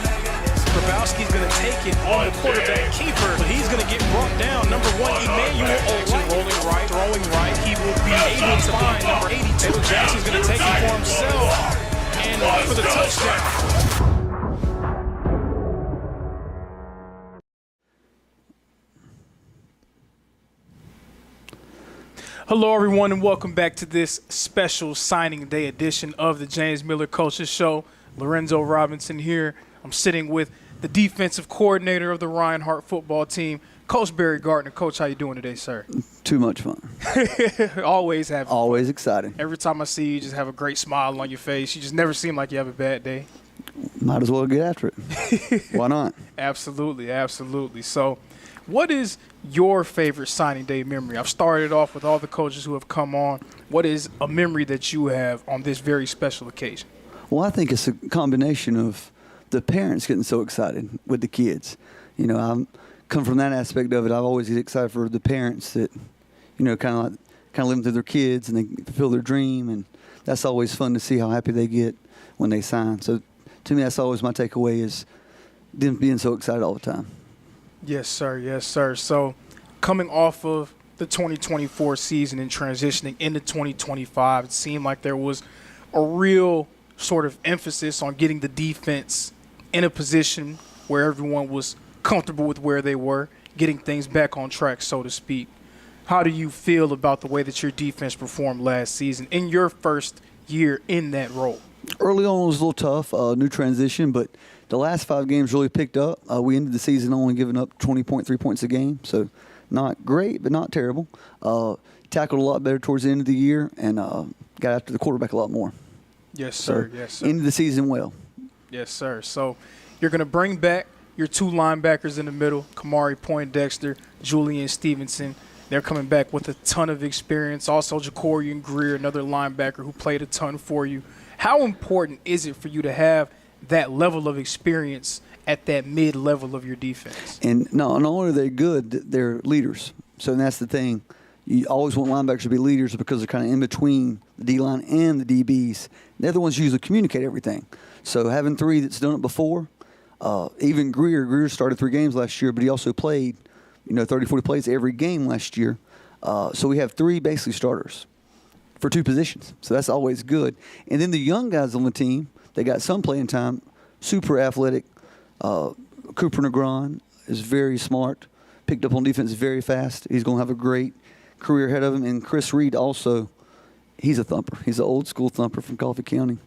[SPEAKER 8] Grabowski's going to take it on the quarterback keeper, but he's going to get brought down. Number 1, Emmanuel Olsen rolling right, throwing right. He will be able find number 82. Taylor Jackson's going to take it for himself and for the touchdown. Hello, everyone, and welcome back to this special signing day edition of the James Miller Coaches Show. Lorenzo Robinson here. I'm sitting with the defensive coordinator of the Reinhardt football team, Coach Barry Gardner. Coach, how you doing today, sir?
[SPEAKER 11] Too much fun.
[SPEAKER 8] Always having
[SPEAKER 11] Always
[SPEAKER 8] fun.
[SPEAKER 11] exciting.
[SPEAKER 8] Every time I see you, you just have a great smile on your face. You just never seem like you have a bad day.
[SPEAKER 11] Might as well get after it. Why not?
[SPEAKER 8] Absolutely, absolutely. So what is your favorite signing day memory? I've started off with all the coaches who have come on. What is a memory that you have on this very special occasion?
[SPEAKER 11] Well, I think it's a combination of the parents getting so excited with the kids. You know, I come from that aspect of it. I've always get excited for the parents that, you know, kind of living through their kids and they fulfill their dream, and that's always fun to see how happy they get when they sign. So to me, that's always my takeaway, is them being so excited all the time.
[SPEAKER 8] Yes, sir. Yes, sir. So coming off of the 2024 season and transitioning into 2025, it seemed like there was a real sort of emphasis on getting the defense in a position where everyone was comfortable with where they were, getting things back on track, so to speak. How do you feel about the way that your defense performed last season in your first year in that role?
[SPEAKER 11] Early on it was a little tough, new transition, but the last 5 games really picked up. We ended the season only giving up 20.3 points a game, so not great, but not terrible. Tackled a lot better towards the end of the year, and got after the quarterback a lot more.
[SPEAKER 8] Yes, sir.
[SPEAKER 11] So,
[SPEAKER 8] yes, sir.
[SPEAKER 11] ended the season well.
[SPEAKER 8] Yes, sir. So you're going to bring back your 2 linebackers in the middle, Kamari Poindexter, Julian Stevenson. They're coming back with a ton of experience. Also, Jacorian Greer, another linebacker who played a ton for you. How important is it for you to have that level of experience at that mid-level of your defense?
[SPEAKER 11] And not only are they good, they're leaders. So that's the thing. You always want linebackers to be leaders because they're kind of in between the D-line and the DBs. They're the ones who usually communicate everything. So having 3 that's done it before, even Greer started 3 games last year, but he also played, 30, 40 plays every game last year. So we have 3 basically starters for 2 positions. So that's always good. And then the young guys on the team, they got some playing time, super athletic. Cooper Negron is very smart, picked up on defense very fast. He's going to have a great career ahead of him. And Chris Reed also, he's a thumper. He's an old school thumper from Coffee County,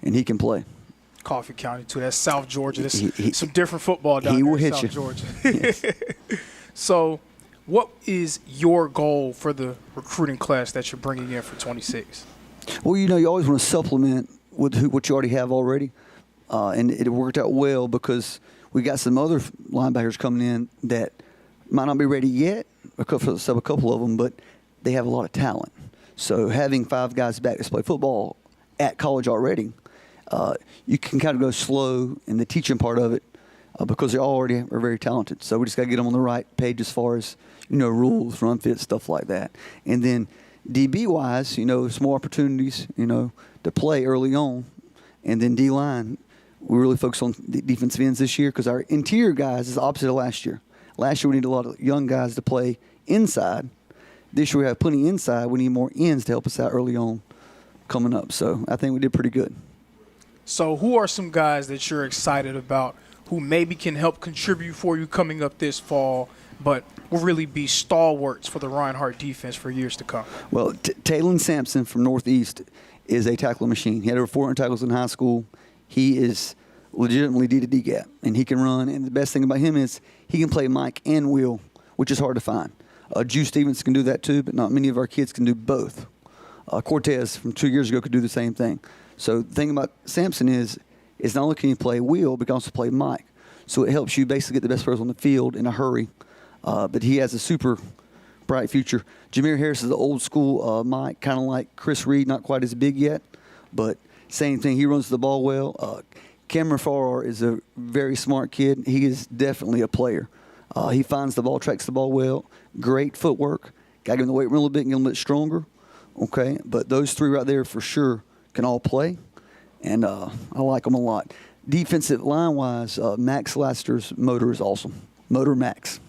[SPEAKER 11] and he can play.
[SPEAKER 8] Coffee County, too. That's South Georgia. That's some different football down
[SPEAKER 11] he
[SPEAKER 8] there
[SPEAKER 11] will
[SPEAKER 8] in
[SPEAKER 11] hit
[SPEAKER 8] South
[SPEAKER 11] you.
[SPEAKER 8] Georgia.
[SPEAKER 11] Yes.
[SPEAKER 8] So what is your goal for the recruiting class that you're bringing in for 26?
[SPEAKER 11] Well, you always want to supplement with what you already have already. And it worked out well because we got some other linebackers coming in that might not be ready yet, a couple of them, but they have a lot of talent. So having 5 guys back to play football at college already, you can kind of go slow in the teaching part of it because they already are very talented. So we just got to get them on the right page as far as, rules, run fit, stuff like that. And then DB-wise, some more opportunities, to play early on. And then D-line, we really focus on the defensive ends this year because our interior guys is the opposite of last year. Last year we need a lot of young guys to play inside. This year we have plenty inside. We need more ends to help us out early on coming up. So I think we did pretty good.
[SPEAKER 8] So who are some guys that you're excited about who maybe can help contribute for you coming up this fall, but will really be stalwarts for the Reinhardt defense for years to come?
[SPEAKER 11] Well, Taylon Sampson from Northeast is a tackling machine. He had over 400 tackles in high school. He is legitimately D-to-D gap, and he can run. And the best thing about him is he can play Mike and Will, which is hard to find. Juice Stevens can do that too, but not many of our kids can do both. Cortez from 2 years ago could do the same thing. So the thing about Sampson is not only can he play Will, but he can also play Mike. So it helps you basically get the best players on the field in a hurry. But he has a super bright future. Jameer Harris is the old school Mike, kind of like Chris Reed, not quite as big yet, but same thing. He runs the ball well. Cameron Farrar is a very smart kid. He is definitely a player. He finds the ball, tracks the ball well. Great footwork. Got to get in the weight room a little bit and get a little bit stronger. Okay, but those 3 right there for sure can all play, and I like them a lot. Defensive line-wise, Max Laster's motor is awesome. Motor Max.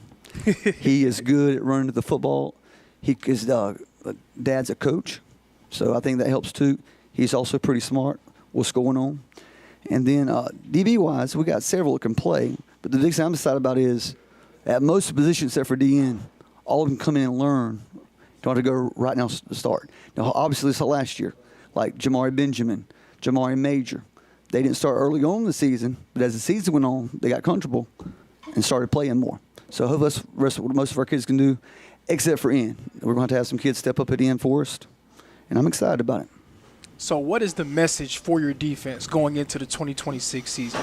[SPEAKER 11] He is good at running to the football. His dad's a coach, So I think that helps too. He's also pretty smart. What's going on? And then DB-wise, we got several that can play. But the big thing I'm excited about is at most positions except for DN, all of them come in and learn. Don't have to go right now to start. Now, obviously, this is last year. Like Jamari Benjamin, Jamari Major. They didn't start early on in the season, but as the season went on, they got comfortable and started playing more. So hopefully that's the rest of what most of our kids can do, except for N. We're going to have some kids step up at N for us, and I'm excited about it.
[SPEAKER 1] So what is the message for your defense going into the 2026 season?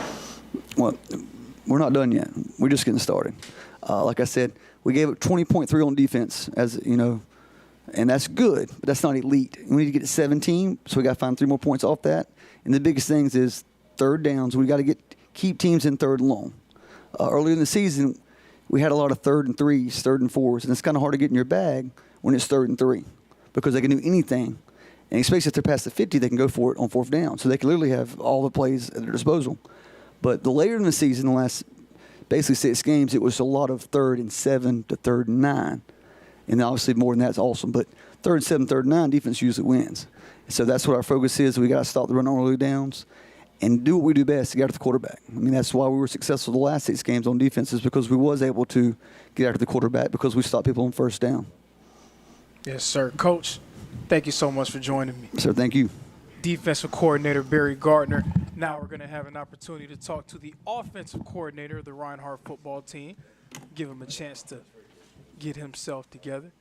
[SPEAKER 11] Well, we're not done yet. We're just getting started. Like I said, we gave up 20.3 on defense, as you know, and that's good, but that's not elite. We need to get to 17, so we got to find 3 more points off that. And the biggest things is third downs. We got to keep teams in third and long. Earlier in the season, we had a lot of 3rd and 3s, 3rd and 4s, and it's kind of hard to get in your bag when it's 3rd and 3 because they can do anything. And especially if they're past the 50, they can go for it on 4th down. So they can literally have all the plays at their disposal. But the later in the season, the last basically 6 games, it was a lot of 3rd and 7 to 3rd and 9. And obviously more than that's awesome. But 3rd and 7, 3rd and 9, defense usually wins. So that's what our focus is. We got to stop the run on early downs and do what we do best to get after the quarterback. I mean, that's why we were successful the last 6 games on defense is because we was able to get after the quarterback because we stopped people on 1st down.
[SPEAKER 1] Yes, sir. Coach, thank you so much for joining me.
[SPEAKER 11] Sir, thank you.
[SPEAKER 1] Defensive coordinator Barry Gardner. Now we're going to have an opportunity to talk to the offensive coordinator of the Reinhardt football team. Give him a chance to get himself together.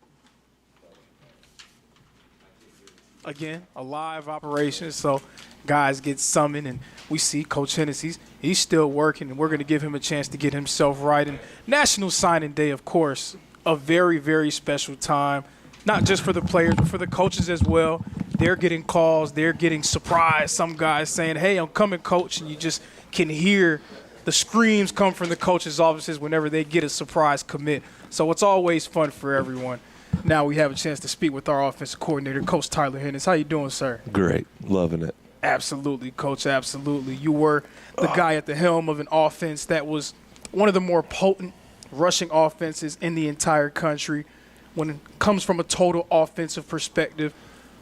[SPEAKER 1] Again, a live operation, so guys get summoned, and we see Coach Hennessy, he's still working, and we're going to give him a chance to get himself right. And National Signing Day, of course, a very, very special time, not just for the players, but for the coaches as well. They're getting calls. They're getting surprised. Some guys saying, hey, I'm coming, coach, and you just can hear the screams come from the coaches' offices whenever they get a surprise commit. So it's always fun for everyone. Now we have a chance to speak with our offensive coordinator, Coach Tyler Hennis. How you doing, sir?
[SPEAKER 12] Great. Loving it.
[SPEAKER 1] Absolutely, Coach, absolutely. You were the guy at the helm of an offense that was one of the more potent rushing offenses in the entire country. When it comes from a total offensive perspective,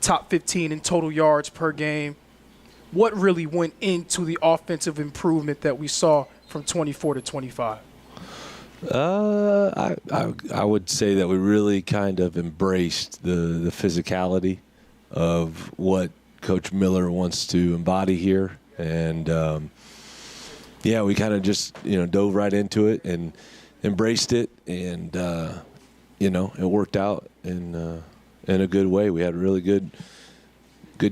[SPEAKER 1] top 15 in total yards per game. What really went into the offensive improvement that we saw from 24 to 25?
[SPEAKER 12] I would say that we really kind of embraced the physicality of what Coach Miller wants to embody here, and we kind of just dove right into it and embraced it, and it worked out in a good way. We had a really good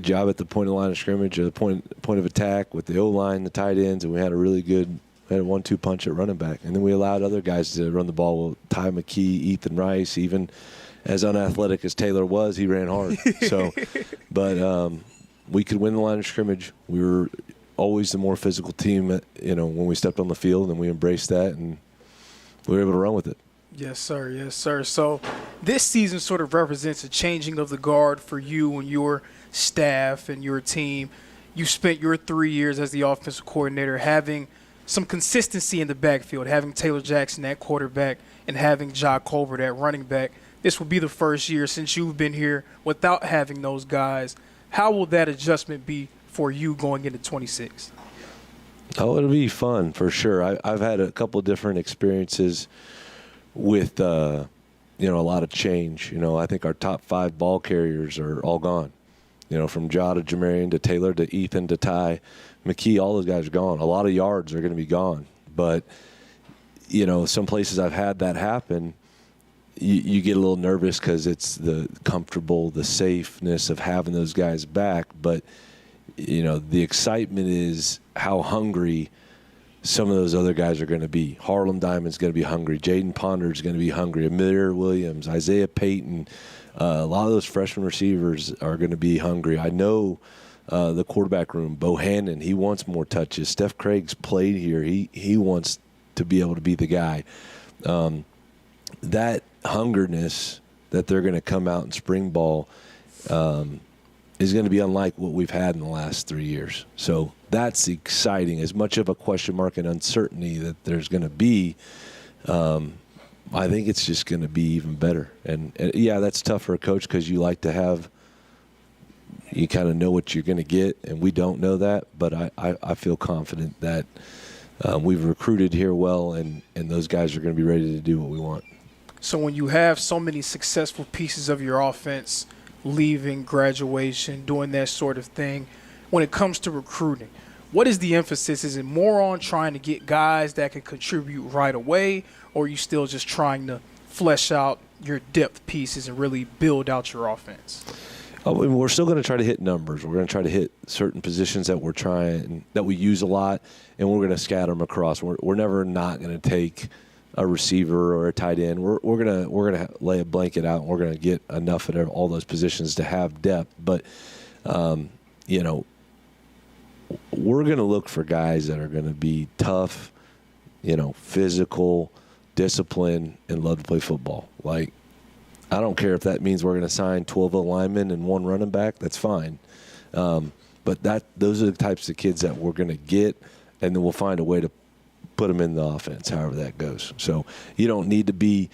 [SPEAKER 12] job at the point of line of scrimmage, or the point of attack with the O-line, the tight ends, and we had a 1-2 punch at running back. And then we allowed other guys to run the ball. Well, Ty McKee, Ethan Rice, even as unathletic as Taylor was, he ran hard. But we could win the line of scrimmage. We were always the more physical team, when we stepped on the field, and we embraced that, and we were able to run with it.
[SPEAKER 1] Yes, sir. Yes, sir. So this season sort of represents a changing of the guard for you and your staff and your team. You spent your 3 years as the offensive coordinator having some consistency in the backfield, having Taylor Jackson at quarterback and having Ja Colbert at running back. This will be the first year since you've been here without having those guys. How will that adjustment be for you going into 26?
[SPEAKER 12] Oh, it'll be fun for sure. I've had a couple different experiences with a lot of change. I think our top 5 ball carriers are all gone. From Ja to Jamarian to Taylor to Ethan to Ty McKee, all those guys are gone. A lot of yards are going to be gone. But, some places I've had that happen, you get a little nervous because it's the comfortable, the safeness of having those guys back. But, the excitement is how hungry some of those other guys are going to be. Harlem Diamond's going to be hungry. Jaden Ponder's going to be hungry. Amir Williams, Isaiah Payton. A lot of those freshman receivers are going to be hungry. I know the quarterback room, Bohannon, he wants more touches. Steph Craig's played here. He wants to be able to be the guy. That hungerness that they're going to come out in spring ball is going to be unlike what we've had in the last 3 years. So that's exciting. As much of a question mark and uncertainty that there's going to be, I think it's just going to be even better. And yeah, that's tough for a coach because you like to have you kind of know what you're going to get, and we don't know that. But I feel confident that we've recruited here well, and those guys are going to be ready to do what we want.
[SPEAKER 1] So when you have so many successful pieces of your offense leaving, graduation, doing that sort of thing, when it comes to recruiting, what is the emphasis? Is it more on trying to get guys that can contribute right away, or are you still just trying to flesh out your depth pieces and really build out your offense?
[SPEAKER 12] We're still going to try to hit numbers. We're going to try to hit certain positions that we use a lot, and we're going to scatter them across. We're never not going to take a receiver or a tight end. We're gonna lay a blanket out, and we're going to get enough at all those positions to have depth. But we're going to look for guys that are going to be tough, physical, disciplined, and love to play football. Like, I don't care if that means we're going to sign 12 linemen and 1 running back. That's fine. But those are the types of kids that we're going to get, and then we'll find a way to put them in the offense, however that goes. So you don't need to be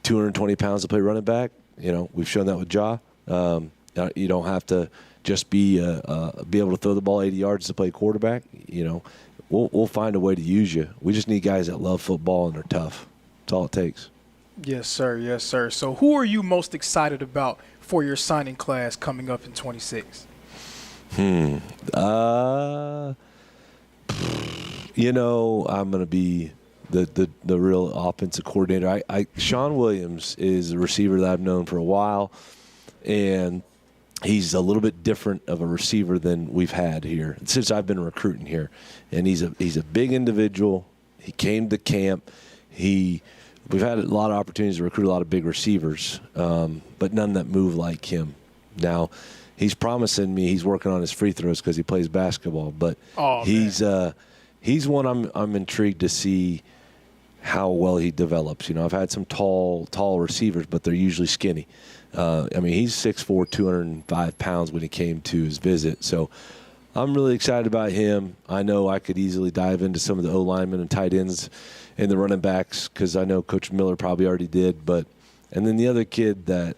[SPEAKER 12] 220 pounds to play running back. We've shown that with Ja. You don't have to just be able to throw the ball 80 yards to play quarterback. We'll find a way to use you. We just need guys that love football and are tough. That's all it takes.
[SPEAKER 1] Yes, sir. Yes, sir. So who are you most excited about for your signing class coming up in 26?
[SPEAKER 12] I'm going to be the real offensive coordinator. Sean Williams is a receiver that I've known for a while, and he's a little bit different of a receiver than we've had here since I've been recruiting here. And he's a big individual. He came to camp. We've had a lot of opportunities to recruit a lot of big receivers, but none that move like him. Now, he's promising me he's working on his free throws because he plays basketball. But he's one I'm intrigued to see how well he develops. I've had some tall receivers, but they're usually skinny. He's 6'4", 205 pounds when he came to his visit. So I'm really excited about him. I know I could easily dive into some of the O-linemen and tight ends and the running backs because I know Coach Miller probably already did. And then the other kid that,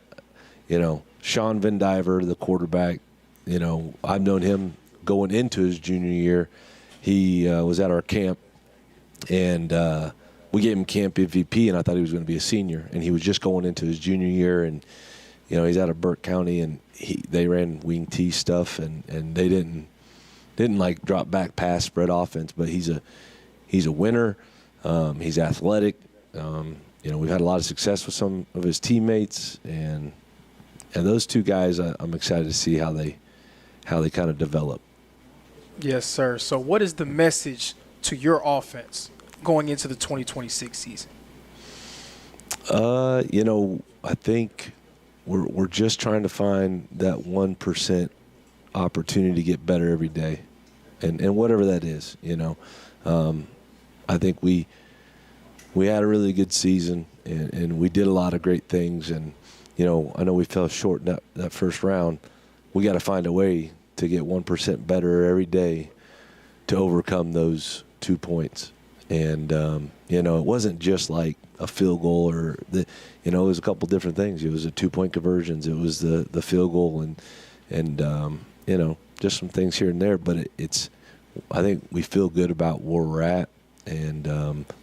[SPEAKER 12] Sean Van Diver, the quarterback, I've known him going into his junior year. He was at our camp, and we gave him camp MVP, and I thought he was going to be a senior. And he was just going into his junior year, and, he's out of Burke County, and they ran wing T stuff, and they didn't like drop back pass spread offense, but he's a winner. He's athletic. We've had a lot of success with some of his teammates, and those two guys, I'm excited to see how they kind of develop.
[SPEAKER 1] Yes, sir. So what is the message to your offense going into the 2026 season?
[SPEAKER 12] I think we're just trying to find that 1% opportunity to get better every day, and whatever that is. I think we had a really good season, and we did a lot of great things. And I know we fell short in that first round. We got to find a way to get 1% better every day to overcome those 2 points. And it wasn't just like a field goal or it was a couple different things. It was a 2-point conversions. It was the field goal and just some things here and there. But I think we feel good about where we're at and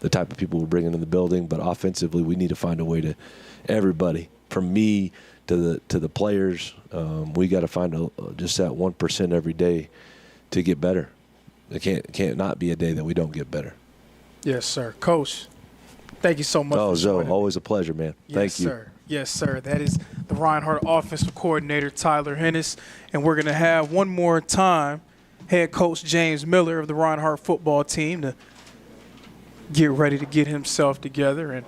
[SPEAKER 12] the type of people we're bringing in the building. But offensively, we need to find a way to everybody, from me to the players. We got to find just that 1% every day to get better. It can't not be a day that we don't get better.
[SPEAKER 1] Yes, sir. Coach, thank you so much.
[SPEAKER 12] Oh, Zoe, always a pleasure, man. Thank you.
[SPEAKER 1] Sir. Yes, sir. That is the Reinhardt offensive coordinator, Tyler Hennis. And we're going to have one more time head coach James Miller of the Reinhardt football team to get ready to get himself together. And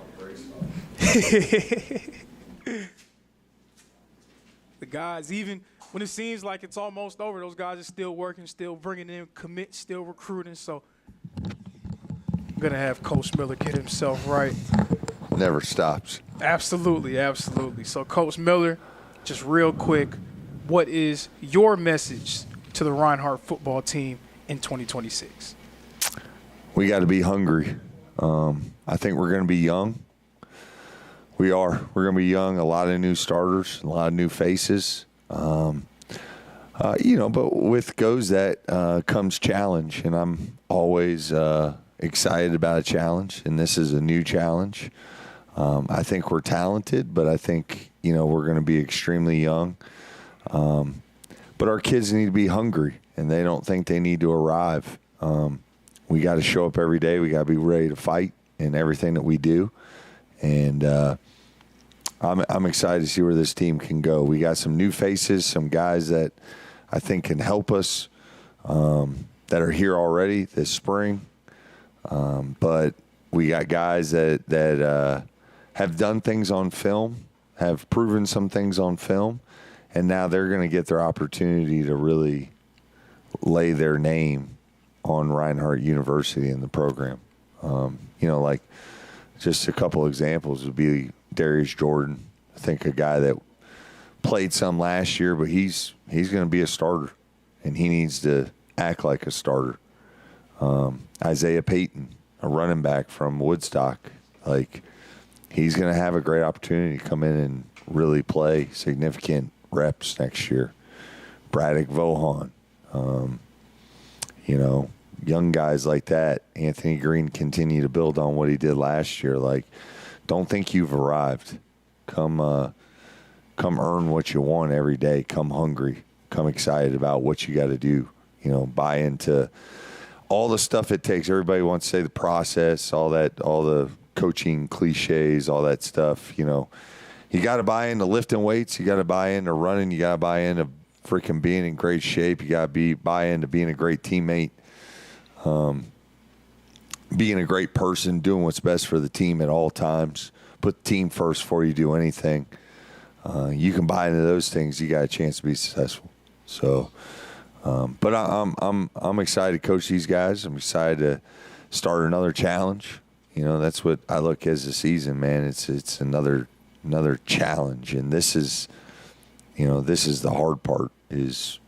[SPEAKER 1] the guys, even when it seems like it's almost over, those guys are still working, still bringing in commits, still recruiting. So I'm going to have Coach Miller get himself right.
[SPEAKER 2] Never stops.
[SPEAKER 1] Absolutely, absolutely. So, Coach Miller, just real quick, what is your message to the Reinhardt football team in 2026?
[SPEAKER 2] We got to be hungry. I think we're going to be young. We are. We're going to be young, a lot of new starters, a lot of new faces. But with goes that comes challenge, and I'm always excited about a challenge, and this is a new challenge. I think we're talented, but I think, we're going to be extremely young. But our kids need to be hungry, and they don't think they need to arrive. We got to show up every day. We got to be ready to fight in everything that we do. And I'm excited to see where this team can go. We got some new faces, some guys that I think can help us that are here already this spring. But we got guys that have done things on film, have proven some things on film, and now they're going to get their opportunity to really lay their name on Reinhardt University in the program. Like just a couple examples would be Darius Jordan. I think a guy that played some last year, but he's going to be a starter, and he needs to act like a starter. Isaiah Payton, a running back from Woodstock, he's going to have a great opportunity to come in and really play significant reps next year. Braddock Vohan, young guys like that. Anthony Green continue to build on what he did last year. Don't think you've arrived. Come earn what you want every day. Come hungry. Come excited about what you got to do. Buy into all the stuff it takes. Everybody wants to say the process, all the coaching cliches, all that stuff. You got to buy into lifting weights. You got to buy into running. You got to buy into freaking being in great shape. You got to buy into being a great teammate, being a great person, doing what's best for the team at all times. Put the team first before you do anything. You can buy into those things, you got a chance to be successful. So, but I'm excited to coach these guys. I'm excited to start another challenge. That's what I look as a season, man. It's another challenge, and this is the hard part. Is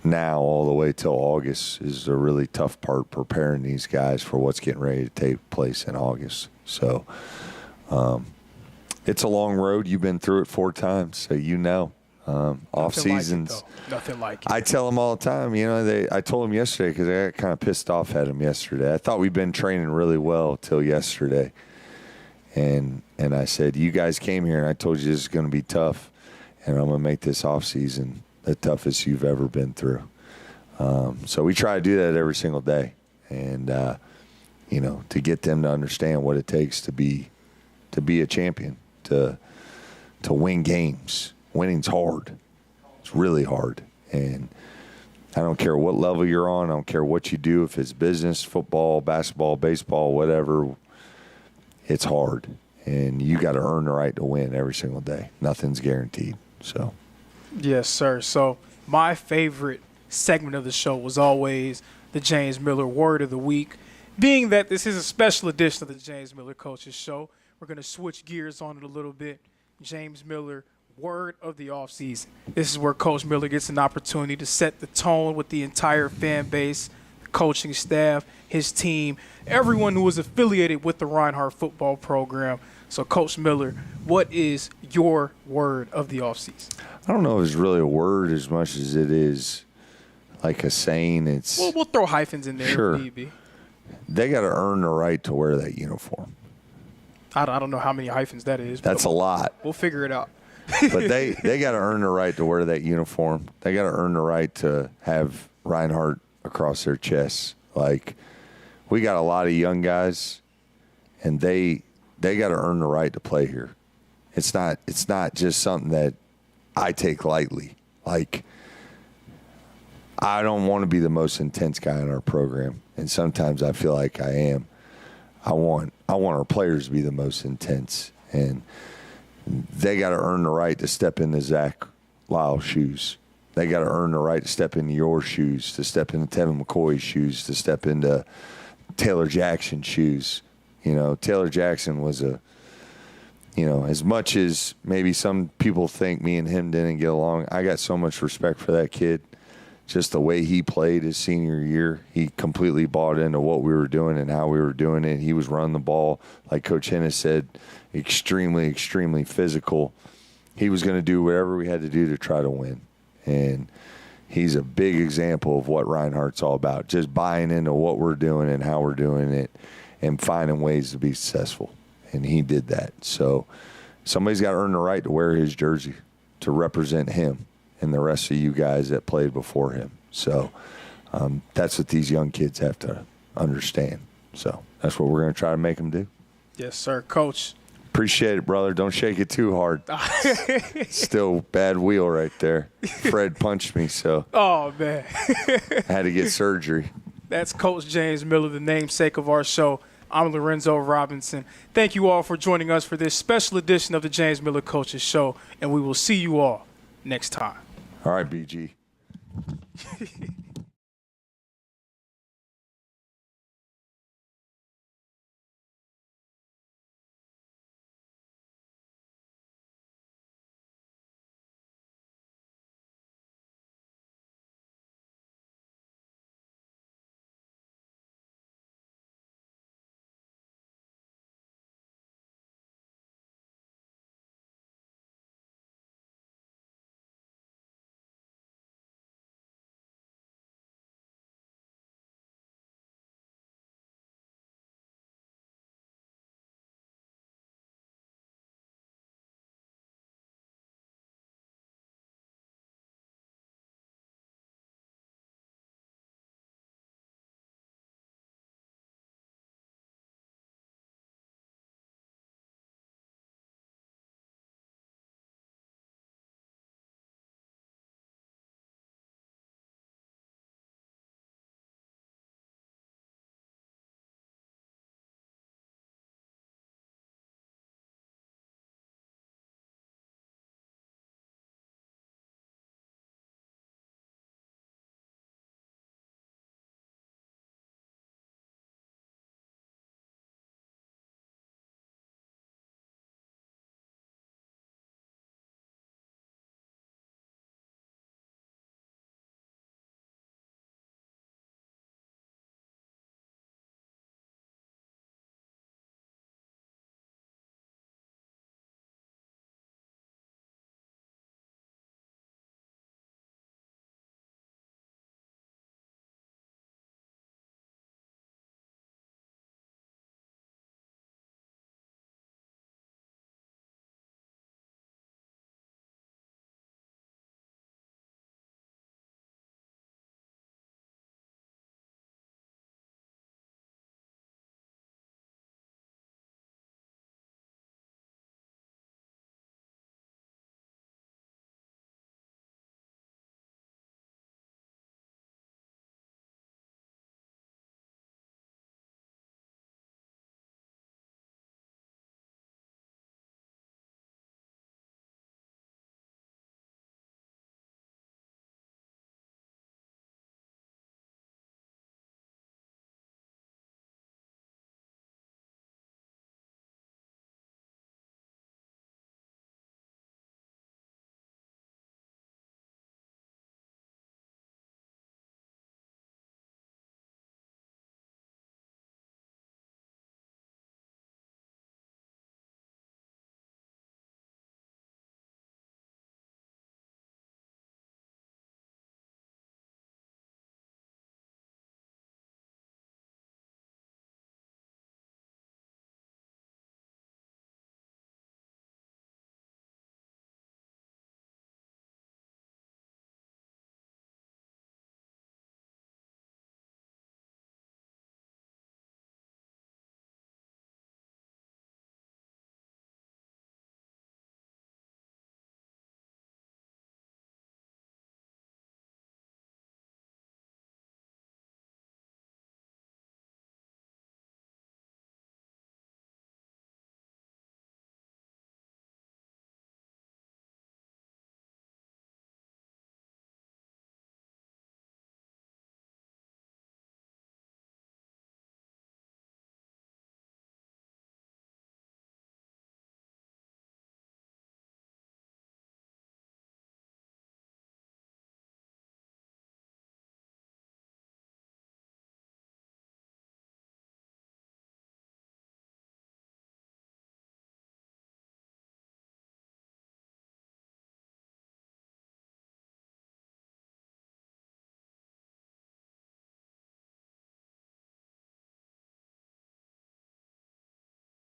[SPEAKER 2] now all the way till August is a really tough part, preparing these guys for what's getting ready to take place in August. So. It's a long road. You've been through it 4 times, so off seasons.
[SPEAKER 1] Nothing like it.
[SPEAKER 2] I tell them all the time. I told them yesterday because I got kind of pissed off at them yesterday. I thought we'd been training really well till yesterday, and I said, you guys came here and I told you this is going to be tough, and I'm going to make this off season the toughest you've ever been through. So we try to do that every single day, and to get them to understand what it takes to be a champion, to win games. Winning's hard. It's really hard. And I don't care what level you're on. I don't care what you do. If it's business, football, basketball, baseball, whatever, it's hard. And you got to earn the right to win every single day. Nothing's guaranteed. So.
[SPEAKER 1] Yes, sir. So my favorite segment of the show was always the James Miller Word of the Week. Being that this is a special edition of the James Miller Coaches Show, we're going to switch gears on it a little bit. James Miller, Word of the Offseason. This is where Coach Miller gets an opportunity to set the tone with the entire fan base, the coaching staff, his team, everyone who is affiliated with the Reinhardt football program. So, Coach Miller, what is your word of the offseason?
[SPEAKER 2] I don't know if it's really a word as much as it is like a saying. It's
[SPEAKER 1] we'll throw hyphens in there
[SPEAKER 2] sure.
[SPEAKER 1] if need be.
[SPEAKER 2] They got to earn the right to wear that uniform.
[SPEAKER 1] I don't know how many hyphens that is.
[SPEAKER 2] That's a lot.
[SPEAKER 1] We'll figure it out.
[SPEAKER 2] But they got to earn the right to wear that uniform. They got to earn the right to have Reinhardt across their chests. We got a lot of young guys, and they got to earn the right to play here. It's not just something that I take lightly. I don't want to be the most intense guy in our program, and sometimes I feel like I am. I want our players to be the most intense, and they got to earn the right to step into Zach Lyle's shoes. They got to earn the right to step into your shoes, to step into Tevin McCoy's shoes, to step into Taylor Jackson's shoes. Taylor Jackson was as much as maybe some people think me and him didn't get along, I got so much respect for that kid. Just the way he played his senior year, he completely bought into what we were doing and how we were doing it. He was running the ball, like Coach Hennis said, extremely, extremely physical. He was going to do whatever we had to do to try to win. And he's a big example of what Reinhardt's all about, just buying into what we're doing and how we're doing it and finding ways to be successful. And he did that. So somebody's got to earn the right to wear his jersey to represent him and the rest of you guys that played before him. So that's what these young kids have to understand. So that's what we're going to try to make them do.
[SPEAKER 1] Yes, sir. Coach.
[SPEAKER 2] Appreciate it, brother. Don't shake it too hard. Still bad wheel right there. Fred punched me, so
[SPEAKER 1] Oh, man.
[SPEAKER 2] I had to get surgery.
[SPEAKER 1] That's Coach James Miller, the namesake of our show. I'm Lorenzo Robinson. Thank you all for joining us for this special edition of the James Miller Coaches Show, and we will see you all next time.
[SPEAKER 2] All right, BG.